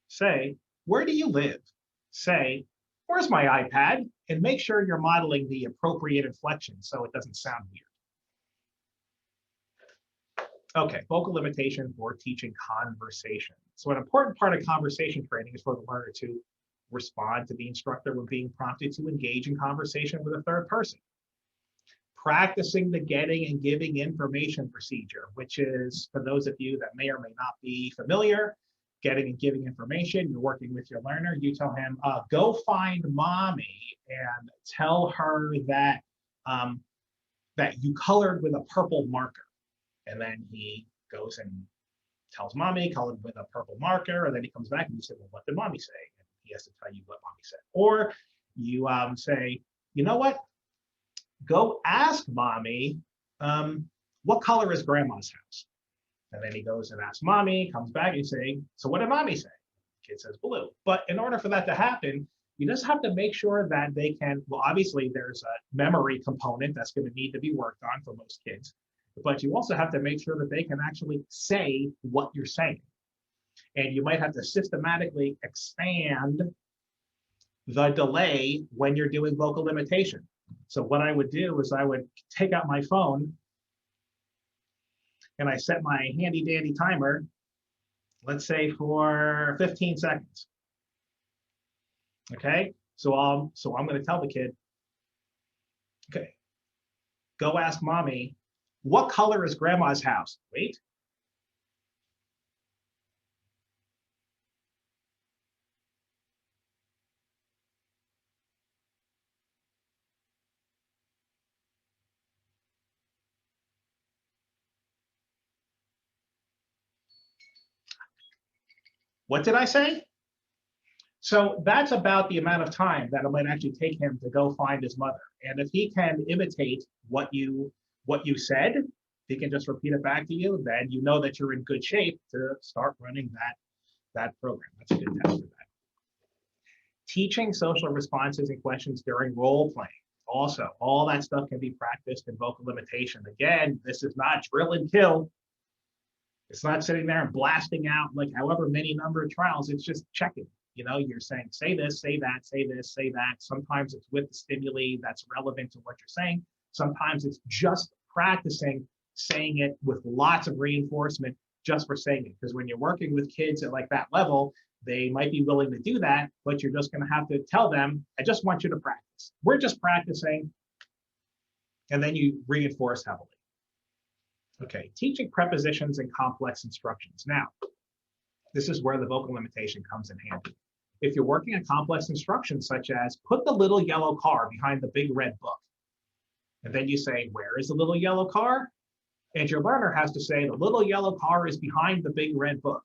Say, where do you live? Say, where's my iPad? And make sure you're modeling the appropriate inflection so it doesn't sound weird. Okay, vocal imitation for teaching conversation. So an important part of conversation training is for the learner to respond to the instructor when being prompted to engage in conversation with a third person. Practicing the getting and giving information procedure, which is, for those of you that may or may not be familiar, getting and giving information, you're working with your learner, you tell him, go find mommy and tell her that, that you colored with a purple marker. And then he goes and tells mommy, colored with a purple marker, and then he comes back and you say, well, what did mommy say? And he has to tell you what mommy said. Or you say, you know what? Go ask mommy, what color is grandma's house? And then he goes and asks mommy, comes back and say, so what did mommy say? The kid says blue. But in order for that to happen, You just have to make sure that they can, well, obviously there's a memory component that's going to need to be worked on for most kids, but you also have to make sure that they can actually say what you're saying. And you might have to systematically expand the delay when you're doing vocal imitation. So what I would do is I would take out my phone and I set my handy dandy timer, let's say for 15 seconds. Okay, so I'm going to tell the kid, okay, go ask mommy, what color is grandma's house? Wait. What did I say? So that's about the amount of time that it might actually take him to go find his mother. And if he can imitate what you said, if he can just repeat it back to you, then you know that you're in good shape to start running that program. That's a good test for that. Teaching social responses and questions during role playing. Also, all that stuff can be practiced in vocal imitation. Again, this is not drill and kill. It's not sitting there and blasting out like however many number of trials. It's just checking. You know, you're saying, say this, say that, say this, say that. Sometimes it's with the stimuli that's relevant to what you're saying. Sometimes it's just practicing saying it with lots of reinforcement just for saying it. Because when you're working with kids at like that level, they might be willing to do that, but you're just going to have to tell them, I just want you to practice. We're just practicing. And then you reinforce heavily. Okay, teaching prepositions and complex instructions. Now, this is where the vocal imitation comes in handy. If you're working on complex instructions, such as put the little yellow car behind the big red book, and then you say, where is the little yellow car? And your learner has to say, the little yellow car is behind the big red book.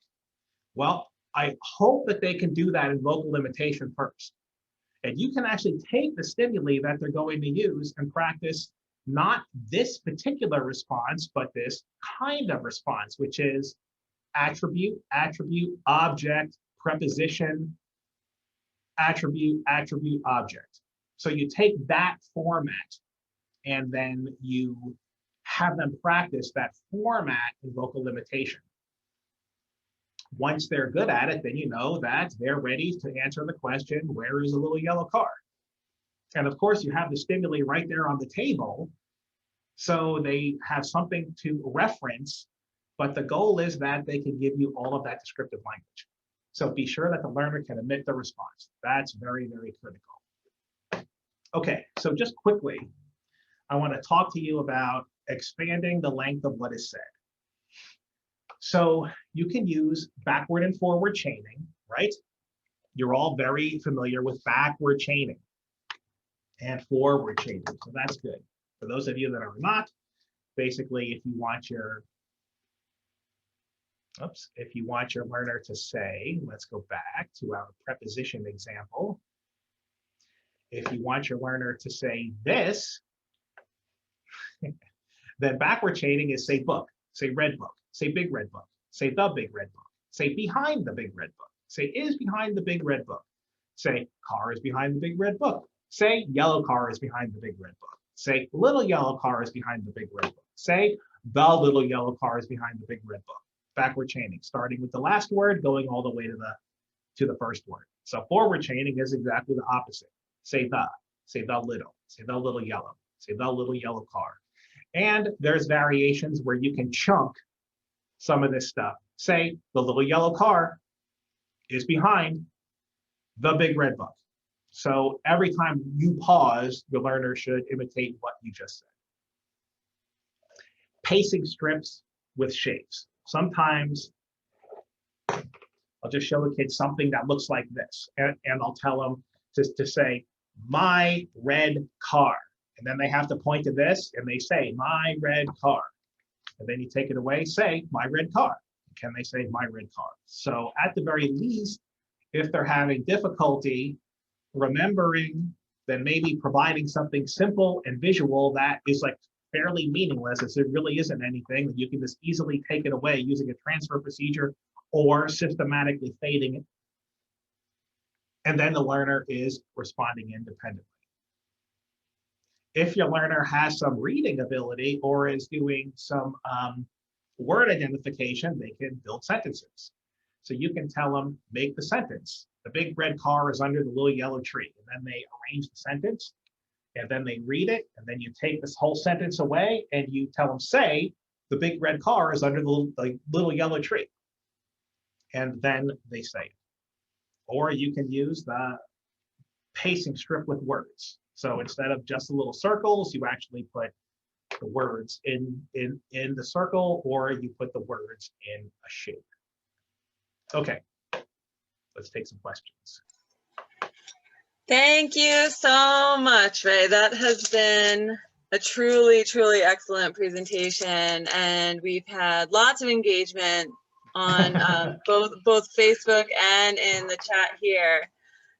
Well, I hope that they can do that in vocal imitation first. And you can actually take the stimuli that they're going to use and practice not this particular response, but this kind of response, which is attribute, attribute, object, preposition, attribute, attribute, object. So you take that format and then you have them practice that format in vocal imitation. Once they're good at it, then you know that they're ready to answer the question, where is the little yellow car? And of course, you have the stimuli right there on the table, so they have something to reference, but the goal is that they can give you all of that descriptive language. So be sure that the learner can emit the response. That's very, very critical. Okay, so just quickly, I want to talk to you about expanding the length of what is said. So you can use backward and forward chaining, right? You're all very familiar with backward chaining and forward chaining, so that's good. For those of you that are not, basically, if you want your learner to say, let's go back to our preposition example. If you want your learner to say this, then backward chaining is say book, say red book, say big red book, say the big red book, say behind the big red book, say is behind the big red book, say car is behind the big red book, say yellow car is behind the big red book, say little yellow car is behind the big red book, say the little yellow car is behind the big red book. Backward chaining, starting with the last word, going all the way to the first word. So forward chaining is exactly the opposite. Say the little yellow, say the little yellow car. And there's variations where you can chunk some of this stuff. Say the little yellow car is behind the big red book. So every time you pause, the learner should imitate what you just said. Pacing strips with shapes. Sometimes I'll just show a kid something that looks like this, and I'll tell them to say, my red car. And then they have to point to this, and they say, my red car. And then you take it away, say, my red car. Can they say, my red car? So at the very least, if they're having difficulty remembering, then maybe providing something simple and visual that is like fairly meaningless, as it really isn't anything, you can just easily take it away using a transfer procedure or systematically fading it. and then the learner is responding independently. If your learner has some reading ability or is doing some word identification, they can build sentences. So you can tell them, make the sentence. The big red car is under the little yellow tree. And then they arrange the sentence, and then they read it, and then you take this whole sentence away and you tell them, say, the big red car is under the little yellow tree. And then they say it. Or you can use the pacing strip with words. So instead of just the little circles, you actually put the words in the circle, or you put the words in a shape. Okay, let's take some questions. Thank you so much, Ray. That has been a truly, truly excellent presentation, and we've had lots of engagement on both Facebook and in the chat here.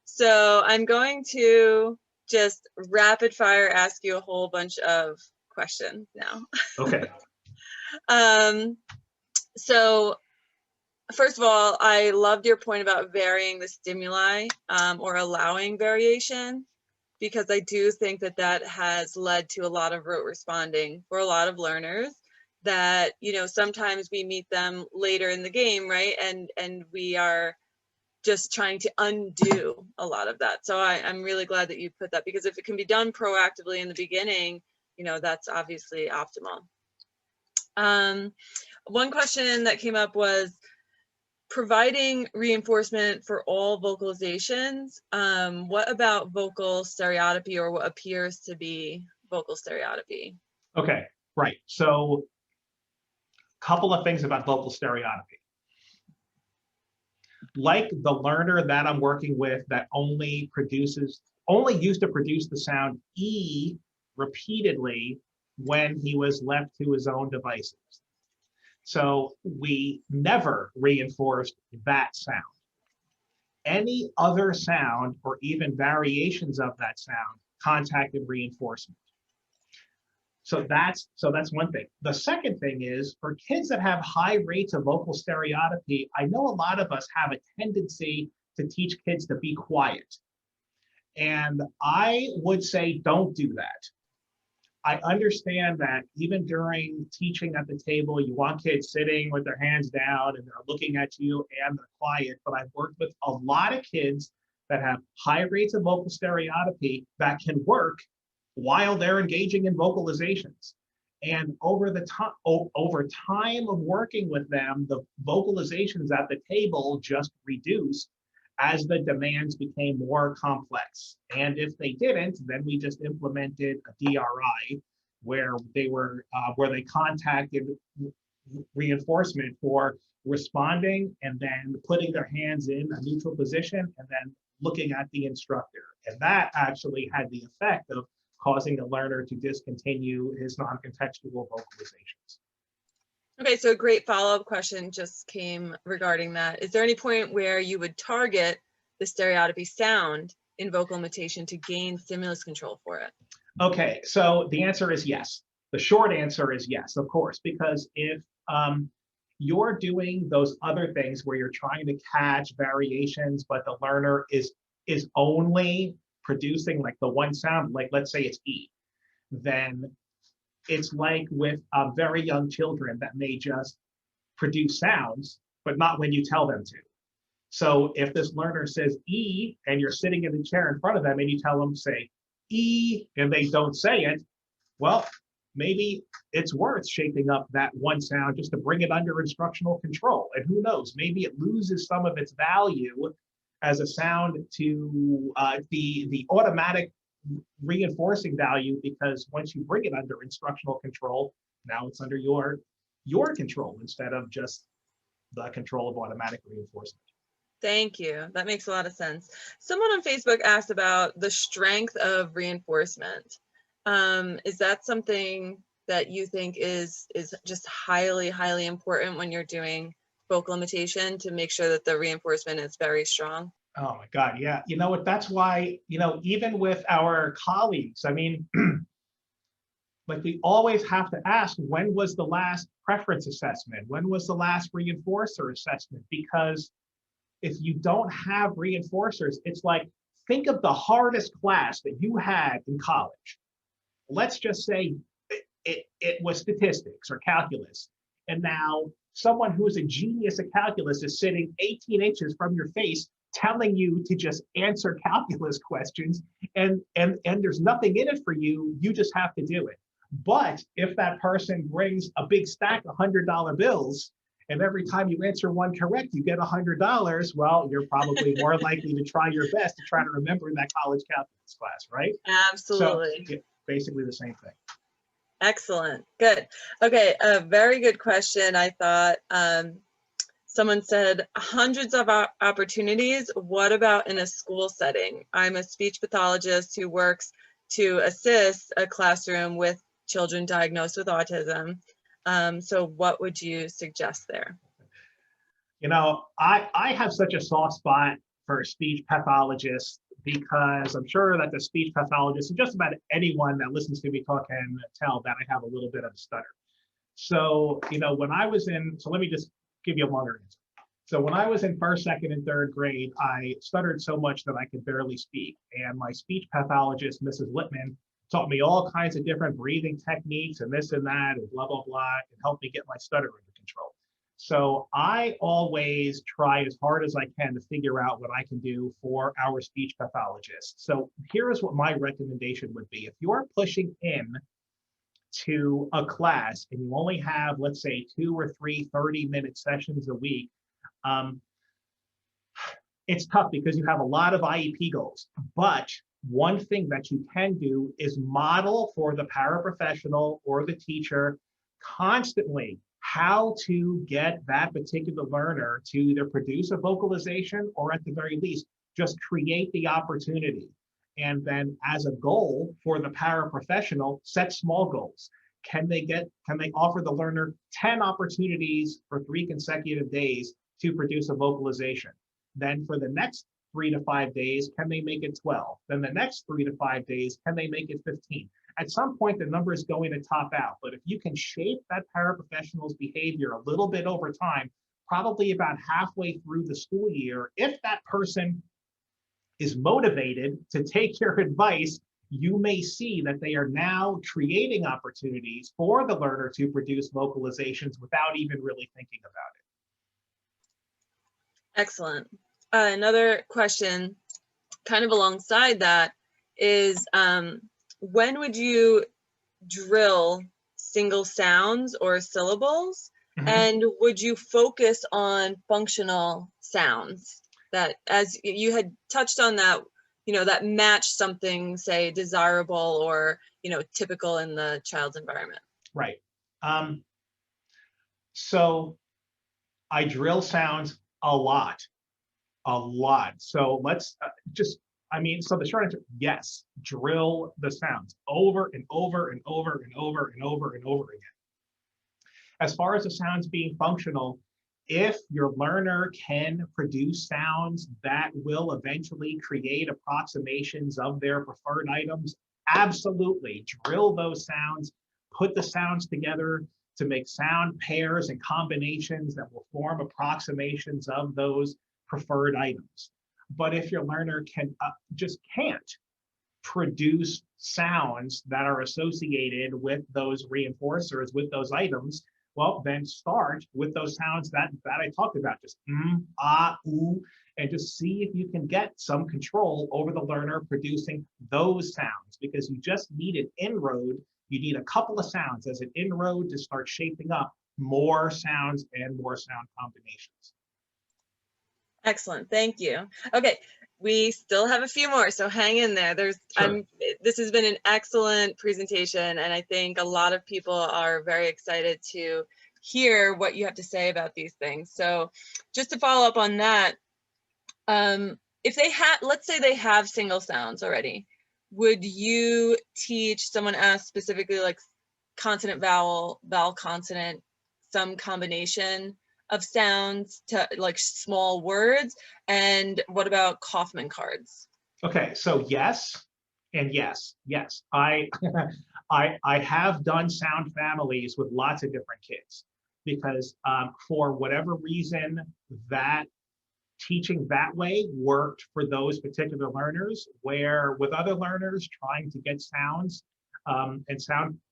So I'm going to just rapid fire ask you a whole bunch of questions now. Okay. So first of all, I loved your point about varying the stimuli or allowing variation, because I do think that that has led to a lot of rote responding for a lot of learners that, you know, sometimes we meet them later in the game, right? And we are just trying to undo a lot of that. So I'm really glad that you put that, because if it can be done proactively in the beginning, you know, that's obviously optimal. One question that came up was providing reinforcement for all vocalizations. What about vocal stereotypy, or what appears to be vocal stereotypy? Okay, right. So a couple of things about vocal stereotypy. Like the learner that I'm working with that only used to produce the sound E repeatedly when he was left to his own devices. So we never reinforced that sound. Any other sound, or even variations of that sound, contacted reinforcement. So that's one thing. The second thing is, for kids that have high rates of vocal stereotypy, I know a lot of us have a tendency to teach kids to be quiet. And I would say, don't do that. I understand that even during teaching at the table, you want kids sitting with their hands down and they're looking at you and they're quiet, but I've worked with a lot of kids that have high rates of vocal stereotypy that can work while they're engaging in vocalizations. And over time of working with them, the vocalizations at the table just reduced as the demands became more complex. And if they didn't, then we just implemented a DRI where they contacted reinforcement for responding and then putting their hands in a neutral position and then looking at the instructor. And that actually had the effect of causing the learner to discontinue his non-contextual vocalizations. Okay, so a great follow-up question just came regarding that. Is there any point where you would target the stereotypy sound in vocal imitation to gain stimulus control for it? Okay, so the answer is yes. The short answer is yes, of course, because if you're doing those other things where you're trying to catch variations, but the learner is only producing like the one sound, like let's say it's E, then it's like with very young children that may just produce sounds, but not when you tell them to. So if this learner says E and you're sitting in the chair in front of them and you tell them say E and they don't say it, well, maybe it's worth shaping up that one sound just to bring it under instructional control. And who knows, maybe it loses some of its value as a sound to the automatic reinforcing value, because once you bring it under instructional control, now it's under your control instead of just the control of automatic reinforcement. Thank you. That makes a lot of sense. Someone on Facebook asked about the strength of reinforcement. Is that something that you think is just highly, highly important when you're doing vocal imitation, to make sure that the reinforcement is very strong? Oh my God, yeah. You know what, that's why, even with our colleagues, I mean, like we always have to ask, when was the last preference assessment? When was the last reinforcer assessment? Because if you don't have reinforcers, it's like, think of the hardest class that you had in college. Let's just say it was statistics or calculus. And now someone who is a genius at calculus is sitting 18 inches from your face telling you to just answer calculus questions, and there's nothing in it for you. You just have to do it. But if that person brings a big stack of $100 bills, and every time you answer one correct, you get $100, well, you're probably more likely to try your best to try to remember that college calculus class, right? Absolutely. So basically the same thing. Excellent. Good. Okay. A very good question. I thought someone said hundreds of opportunities. What about in a school setting? I'm a speech pathologist who works to assist a classroom with children diagnosed with autism. So what would you suggest there? You know, I have such a soft spot for speech pathologists, because I'm sure that the speech pathologist and just about anyone that listens to me talk can tell that I have a little bit of a stutter. So, you know, when I was so let me just give you a longer answer. So when I was in first, second, and third grade, I stuttered so much that I could barely speak. And my speech pathologist, Mrs. Lippman, taught me all kinds of different breathing techniques and this and that and blah, blah, blah, and helped me get my stutter under control. So I always try as hard as I can to figure out what I can do for our speech pathologists. So here is what my recommendation would be. If you're pushing in to a class and you only have, let's say, 2 or 3 30-minute sessions a week, it's tough because you have a lot of IEP goals. But one thing that you can do is model for the paraprofessional or the teacher constantly how to get that particular learner to either produce a vocalization or at the very least, just create the opportunity. And then as a goal for the paraprofessional, set small goals. Can they offer the learner 10 opportunities for 3 consecutive days to produce a vocalization? Then for the next 3 to 5 days, can they make it 12? Then the next 3 to 5 days, can they make it 15? At some point, the number is going to top out. But if you can shape that paraprofessional's behavior a little bit over time, probably about halfway through the school year, if that person is motivated to take your advice, you may see that they are now creating opportunities for the learner to produce vocalizations without even really thinking about it. Excellent. Another question kind of alongside that is, when would you drill single sounds or syllables? Mm-hmm. And would you focus on functional sounds that, as you had touched on, that, you know, that match something, say, desirable or, you know, typical in the child's environment? Right. So I drill sounds a lot. So let's so the short answer, yes, drill the sounds over and over and over and over and over and over again. As far as the sounds being functional, if your learner can produce sounds that will eventually create approximations of their preferred items, absolutely drill those sounds, put the sounds together to make sound pairs and combinations that will form approximations of those preferred items. But if your learner just can't produce sounds that are associated with those reinforcers, with those items, well, then start with those sounds that I talked about, just ah, ooh, and just see if you can get some control over the learner producing those sounds, because you just need an inroad. You need a couple of sounds as an inroad to start shaping up more sounds and more sound combinations. Excellent, thank you. Okay, we still have a few more, so hang in there. Sure. This has been an excellent presentation, and I think a lot of people are very excited to hear what you have to say about these things. So just to follow up on that, if they let's say they have single sounds already, would you teach someone asked specifically like consonant, vowel, vowel, consonant, some combination of sounds to like small words? And what about Kaufman cards? Okay, so yes, and yes. I have done sound families with lots of different kids, because for whatever reason, that teaching that way worked for those particular learners, where with other learners trying to get sounds and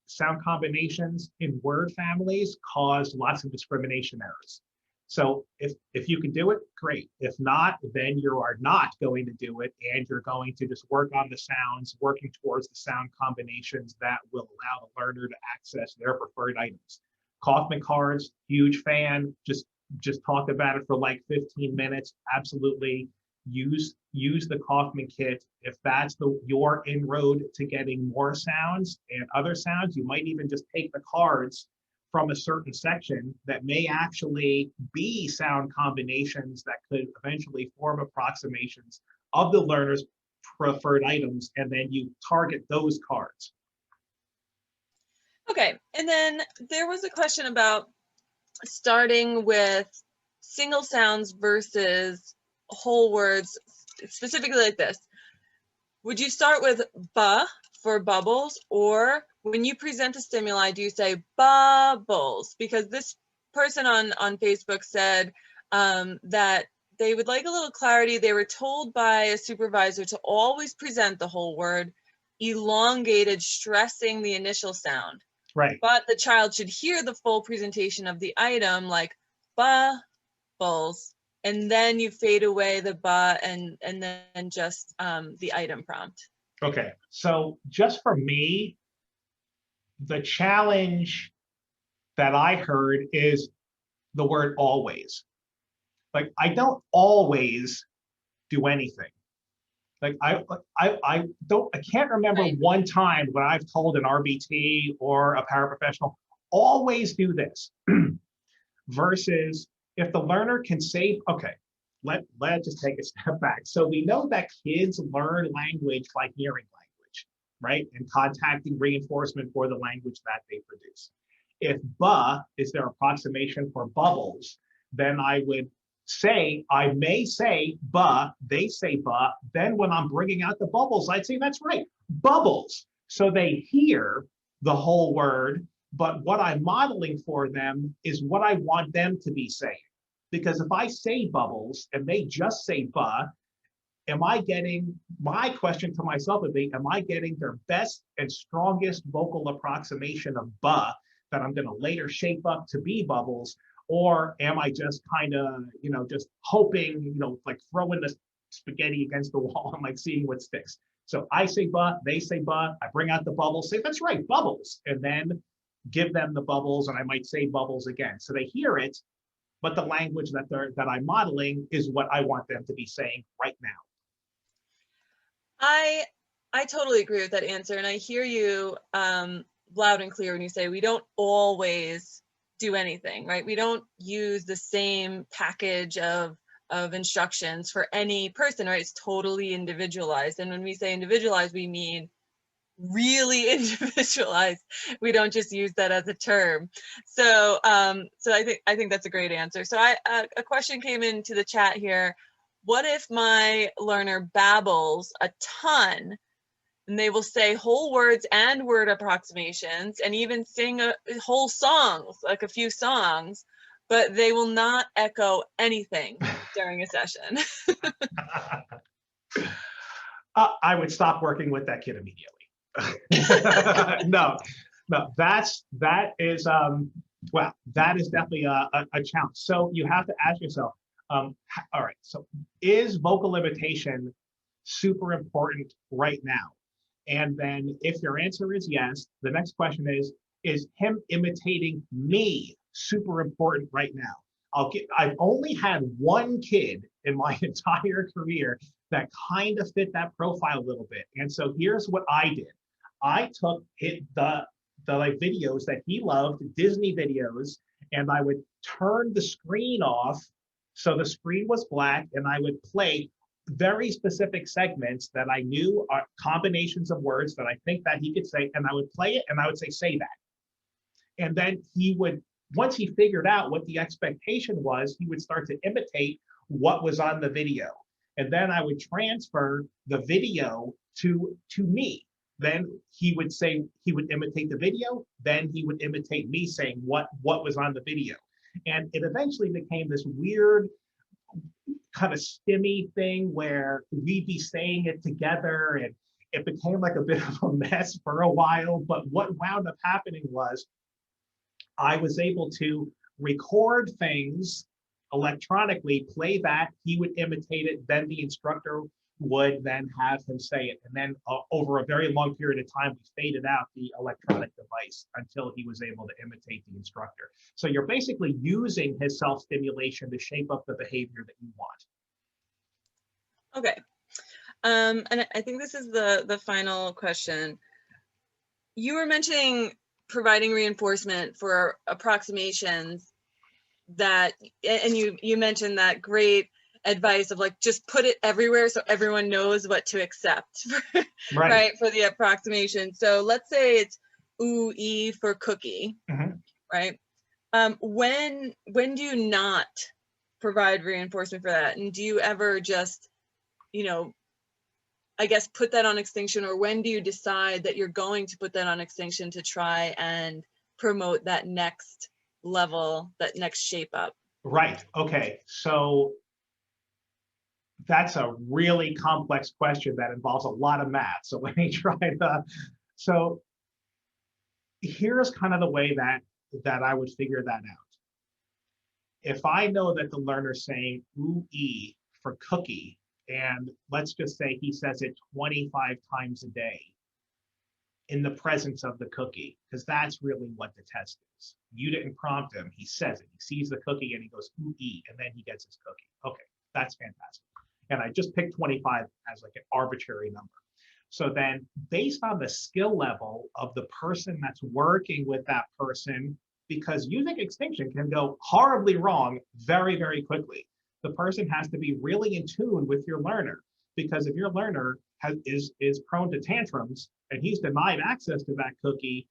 sound combinations in word families caused lots of discrimination errors. So if you can do it, great. If not, then you are not going to do it, and you're going to just work on the sounds, working towards the sound combinations that will allow the learner to access their preferred items. Kaufman cards, huge fan. Just talked about it for like 15 minutes. Absolutely, use the Kaufman kit. If that's your inroad to getting more sounds and other sounds, you might even just take the cards from a certain section that may actually be sound combinations that could eventually form approximations of the learner's preferred items, and then you target those cards. Okay, and then there was a question about starting with single sounds versus whole words, specifically like this. Would you start with ba for bubbles, or when you present a stimuli, do you say bubbles? Because this person on Facebook said that they would like a little clarity. They were told by a supervisor to always present the whole word, elongated, stressing the initial sound. Right. But the child should hear the full presentation of the item, like bubbles, and then you fade away the ba and then just the item prompt. Okay, so just for me, the challenge that I heard is the word always. Like, I don't always do anything. Like, I can't remember Right. one time when I've told an RBT or a paraprofessional, always do this. Versus if the learner can say, okay, let's just take a step back. So we know that kids learn language by hearing language, right? And contacting reinforcement for the language that they produce. If ba is their approximation for bubbles, then I would say, I may say ba, they say ba, then when I'm bringing out the bubbles, I'd say, that's right, bubbles. So they hear the whole word, but what I'm modeling for them is what I want them to be saying. Because if I say bubbles and they just say ba, am I getting, my question to myself would be, am I getting their best and strongest vocal approximation of ba that I'm going to later shape up to be bubbles? Or am I just kind of, just hoping, like throwing the spaghetti against the wall and like seeing what sticks? So I say ba, they say ba, I bring out the bubbles, say, that's right, bubbles, and then give them the bubbles, and I might say bubbles again. So they hear it, but the language that I'm modeling is what I want them to be saying right now. I totally agree with that answer, and I hear you loud and clear when you say we don't always do anything, right? We don't use the same package of instructions for any person, right? It's totally individualized, and when we say individualized, we mean really individualized. We don't just use that as a term. So so I think that's a great answer. So a question came into the chat here. What if my learner babbles a ton, and they will say whole words and word approximations and even sing whole songs, like a few songs, but they will not echo anything during a session? I would stop working with that kid immediately. No, that is well, that is definitely a challenge. So you have to ask yourself, all right, so is vocal imitation super important right now? And then if your answer is yes, the next question is him imitating me super important right now? I've only had one kid in my entire career that kind of fit that profile a little bit. And so here's what I did. I took the like videos that he loved, Disney videos, and I would turn the screen off so the screen was black, and I would play very specific segments that I knew are combinations of words that I think that he could say, and I would play it and I would say that. And then he would, once he figured out what the expectation was, he would start to imitate what was on the video. And then I would transfer the video to me. Then he would say, he would imitate the video, then he would imitate me saying what was on the video. And it eventually became this weird kind of stimmy thing where we'd be saying it together, and it became like a bit of a mess for a while. But what wound up happening was I was able to record things electronically, play that, he would imitate it, then the instructor would then have him say it. And then over a very long period of time, we faded out the electronic device until he was able to imitate the instructor. So you're basically using his self-stimulation to shape up the behavior that you want. Okay. And I think this is the final question. You were mentioning providing reinforcement for approximations that, and you mentioned that great advice of like, just put it everywhere so everyone knows what to accept, right, for the approximation. So let's say it's ooh-ee for cookie, right? When do you not provide reinforcement for that? And do you ever just, you know, I guess, put that on extinction, or when do you decide that you're going to put that on extinction to try and promote that next level, that next shape up? Right. Okay. So that's a really complex question that involves a lot of math. So let me try to. So here's kind of the way that I would figure that out. If I know that the learner's saying ooh-ee for cookie, and let's just say he says it 25 times a day in the presence of the cookie, because that's really what the test is. You didn't prompt him, he says it. He sees the cookie and he goes ooh-ee, and then he gets his cookie. Okay, that's fantastic. And I just picked 25 as like an arbitrary number. So then based on the skill level of the person that's working with that person, because using extinction can go horribly wrong very, very quickly. The person has to be really in tune with your learner, because if your learner is prone to tantrums and he's denied access to that cookie,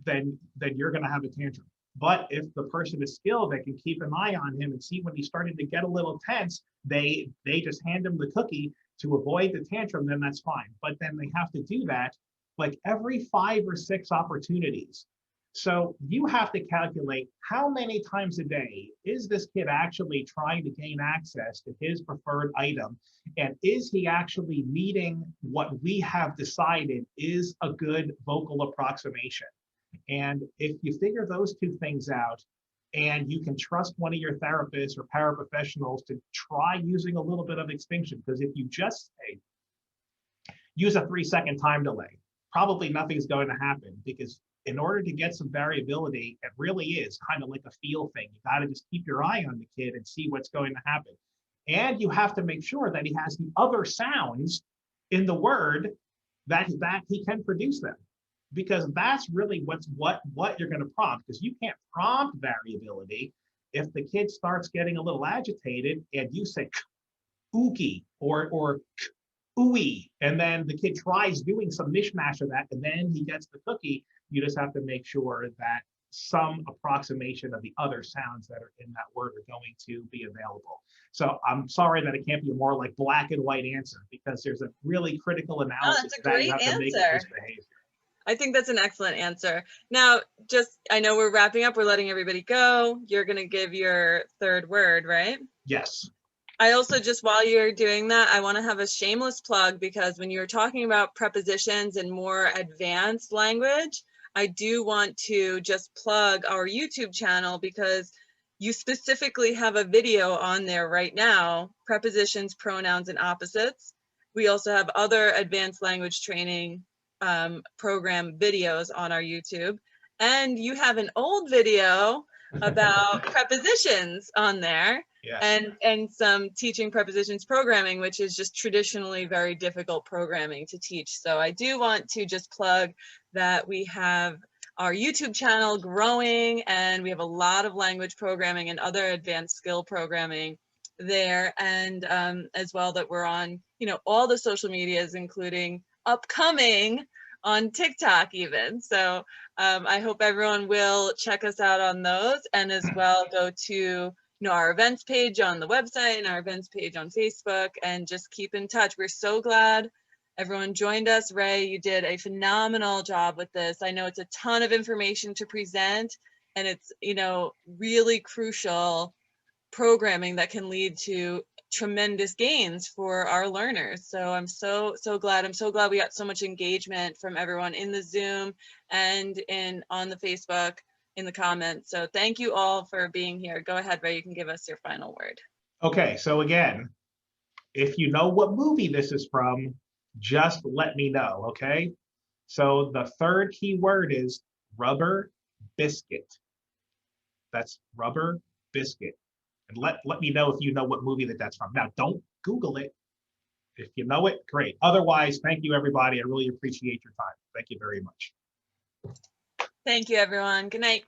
then you're going to have a tantrum. But if the person is skilled, they can keep an eye on him and see when he's starting to get a little tense, they just hand him the cookie to avoid the tantrum, then that's fine. But then they have to do that like every 5 or 6 opportunities. So you have to calculate how many times a day is this kid actually trying to gain access to his preferred item, and is he actually meeting what we have decided is a good vocal approximation. And if you figure those 2 things out, and you can trust one of your therapists or paraprofessionals to try using a little bit of extinction, because if you just say, use a 3-second time delay, probably nothing's going to happen, because in order to get some variability, it really is kind of like a feel thing. You got to just keep your eye on the kid and see what's going to happen. And you have to make sure that he has the other sounds in the word that he can produce them, because that's really what you're going to prompt, because you can't prompt variability if the kid starts getting a little agitated and you say ookie or ooey, and then the kid tries doing some mishmash of that and then he gets the cookie. You just have to make sure that some approximation of the other sounds that are in that word are going to be available. So I'm sorry that it can't be a more like black and white answer, because there's a really critical analysis that you have to make of this behavior. I think that's an excellent answer. Now, I know we're wrapping up, we're letting everybody go. You're going to give your 3rd word, right? Yes. I also, just while you're doing that, I want to have a shameless plug, because when you're talking about prepositions and more advanced language, I do want to just plug our YouTube channel, because you specifically have a video on there right now, prepositions, pronouns, and opposites. We also have other advanced language training program videos on our YouTube. And you have an old video about prepositions on there. Yes. And some teaching prepositions programming, which is just traditionally very difficult programming to teach. So I do want to just plug that we have our YouTube channel growing, and we have a lot of language programming and other advanced skill programming there. And as well, that we're on, all the social medias, including upcoming on TikTok even. So I hope everyone will check us out on those, and as well go to our events page on the website and our events page on Facebook, and just keep in touch. We're so glad everyone joined us. Ray, you did a phenomenal job with this. I know it's a ton of information to present, and it's, really crucial programming that can lead to tremendous gains for our learners. So I'm so glad. I'm so glad we got so much engagement from everyone in the Zoom and on the Facebook, in the comments. So thank you all for being here. Go ahead, Ray, you can give us your final word. Okay, so again, if you know what movie this is from, just let me know, okay? So the third key word is rubber biscuit. That's rubber biscuit. And let me know if you know what movie that's from. Now, don't Google it. If you know it, great. Otherwise, thank you, everybody. I really appreciate your time. Thank you very much. Thank you, everyone. Good night.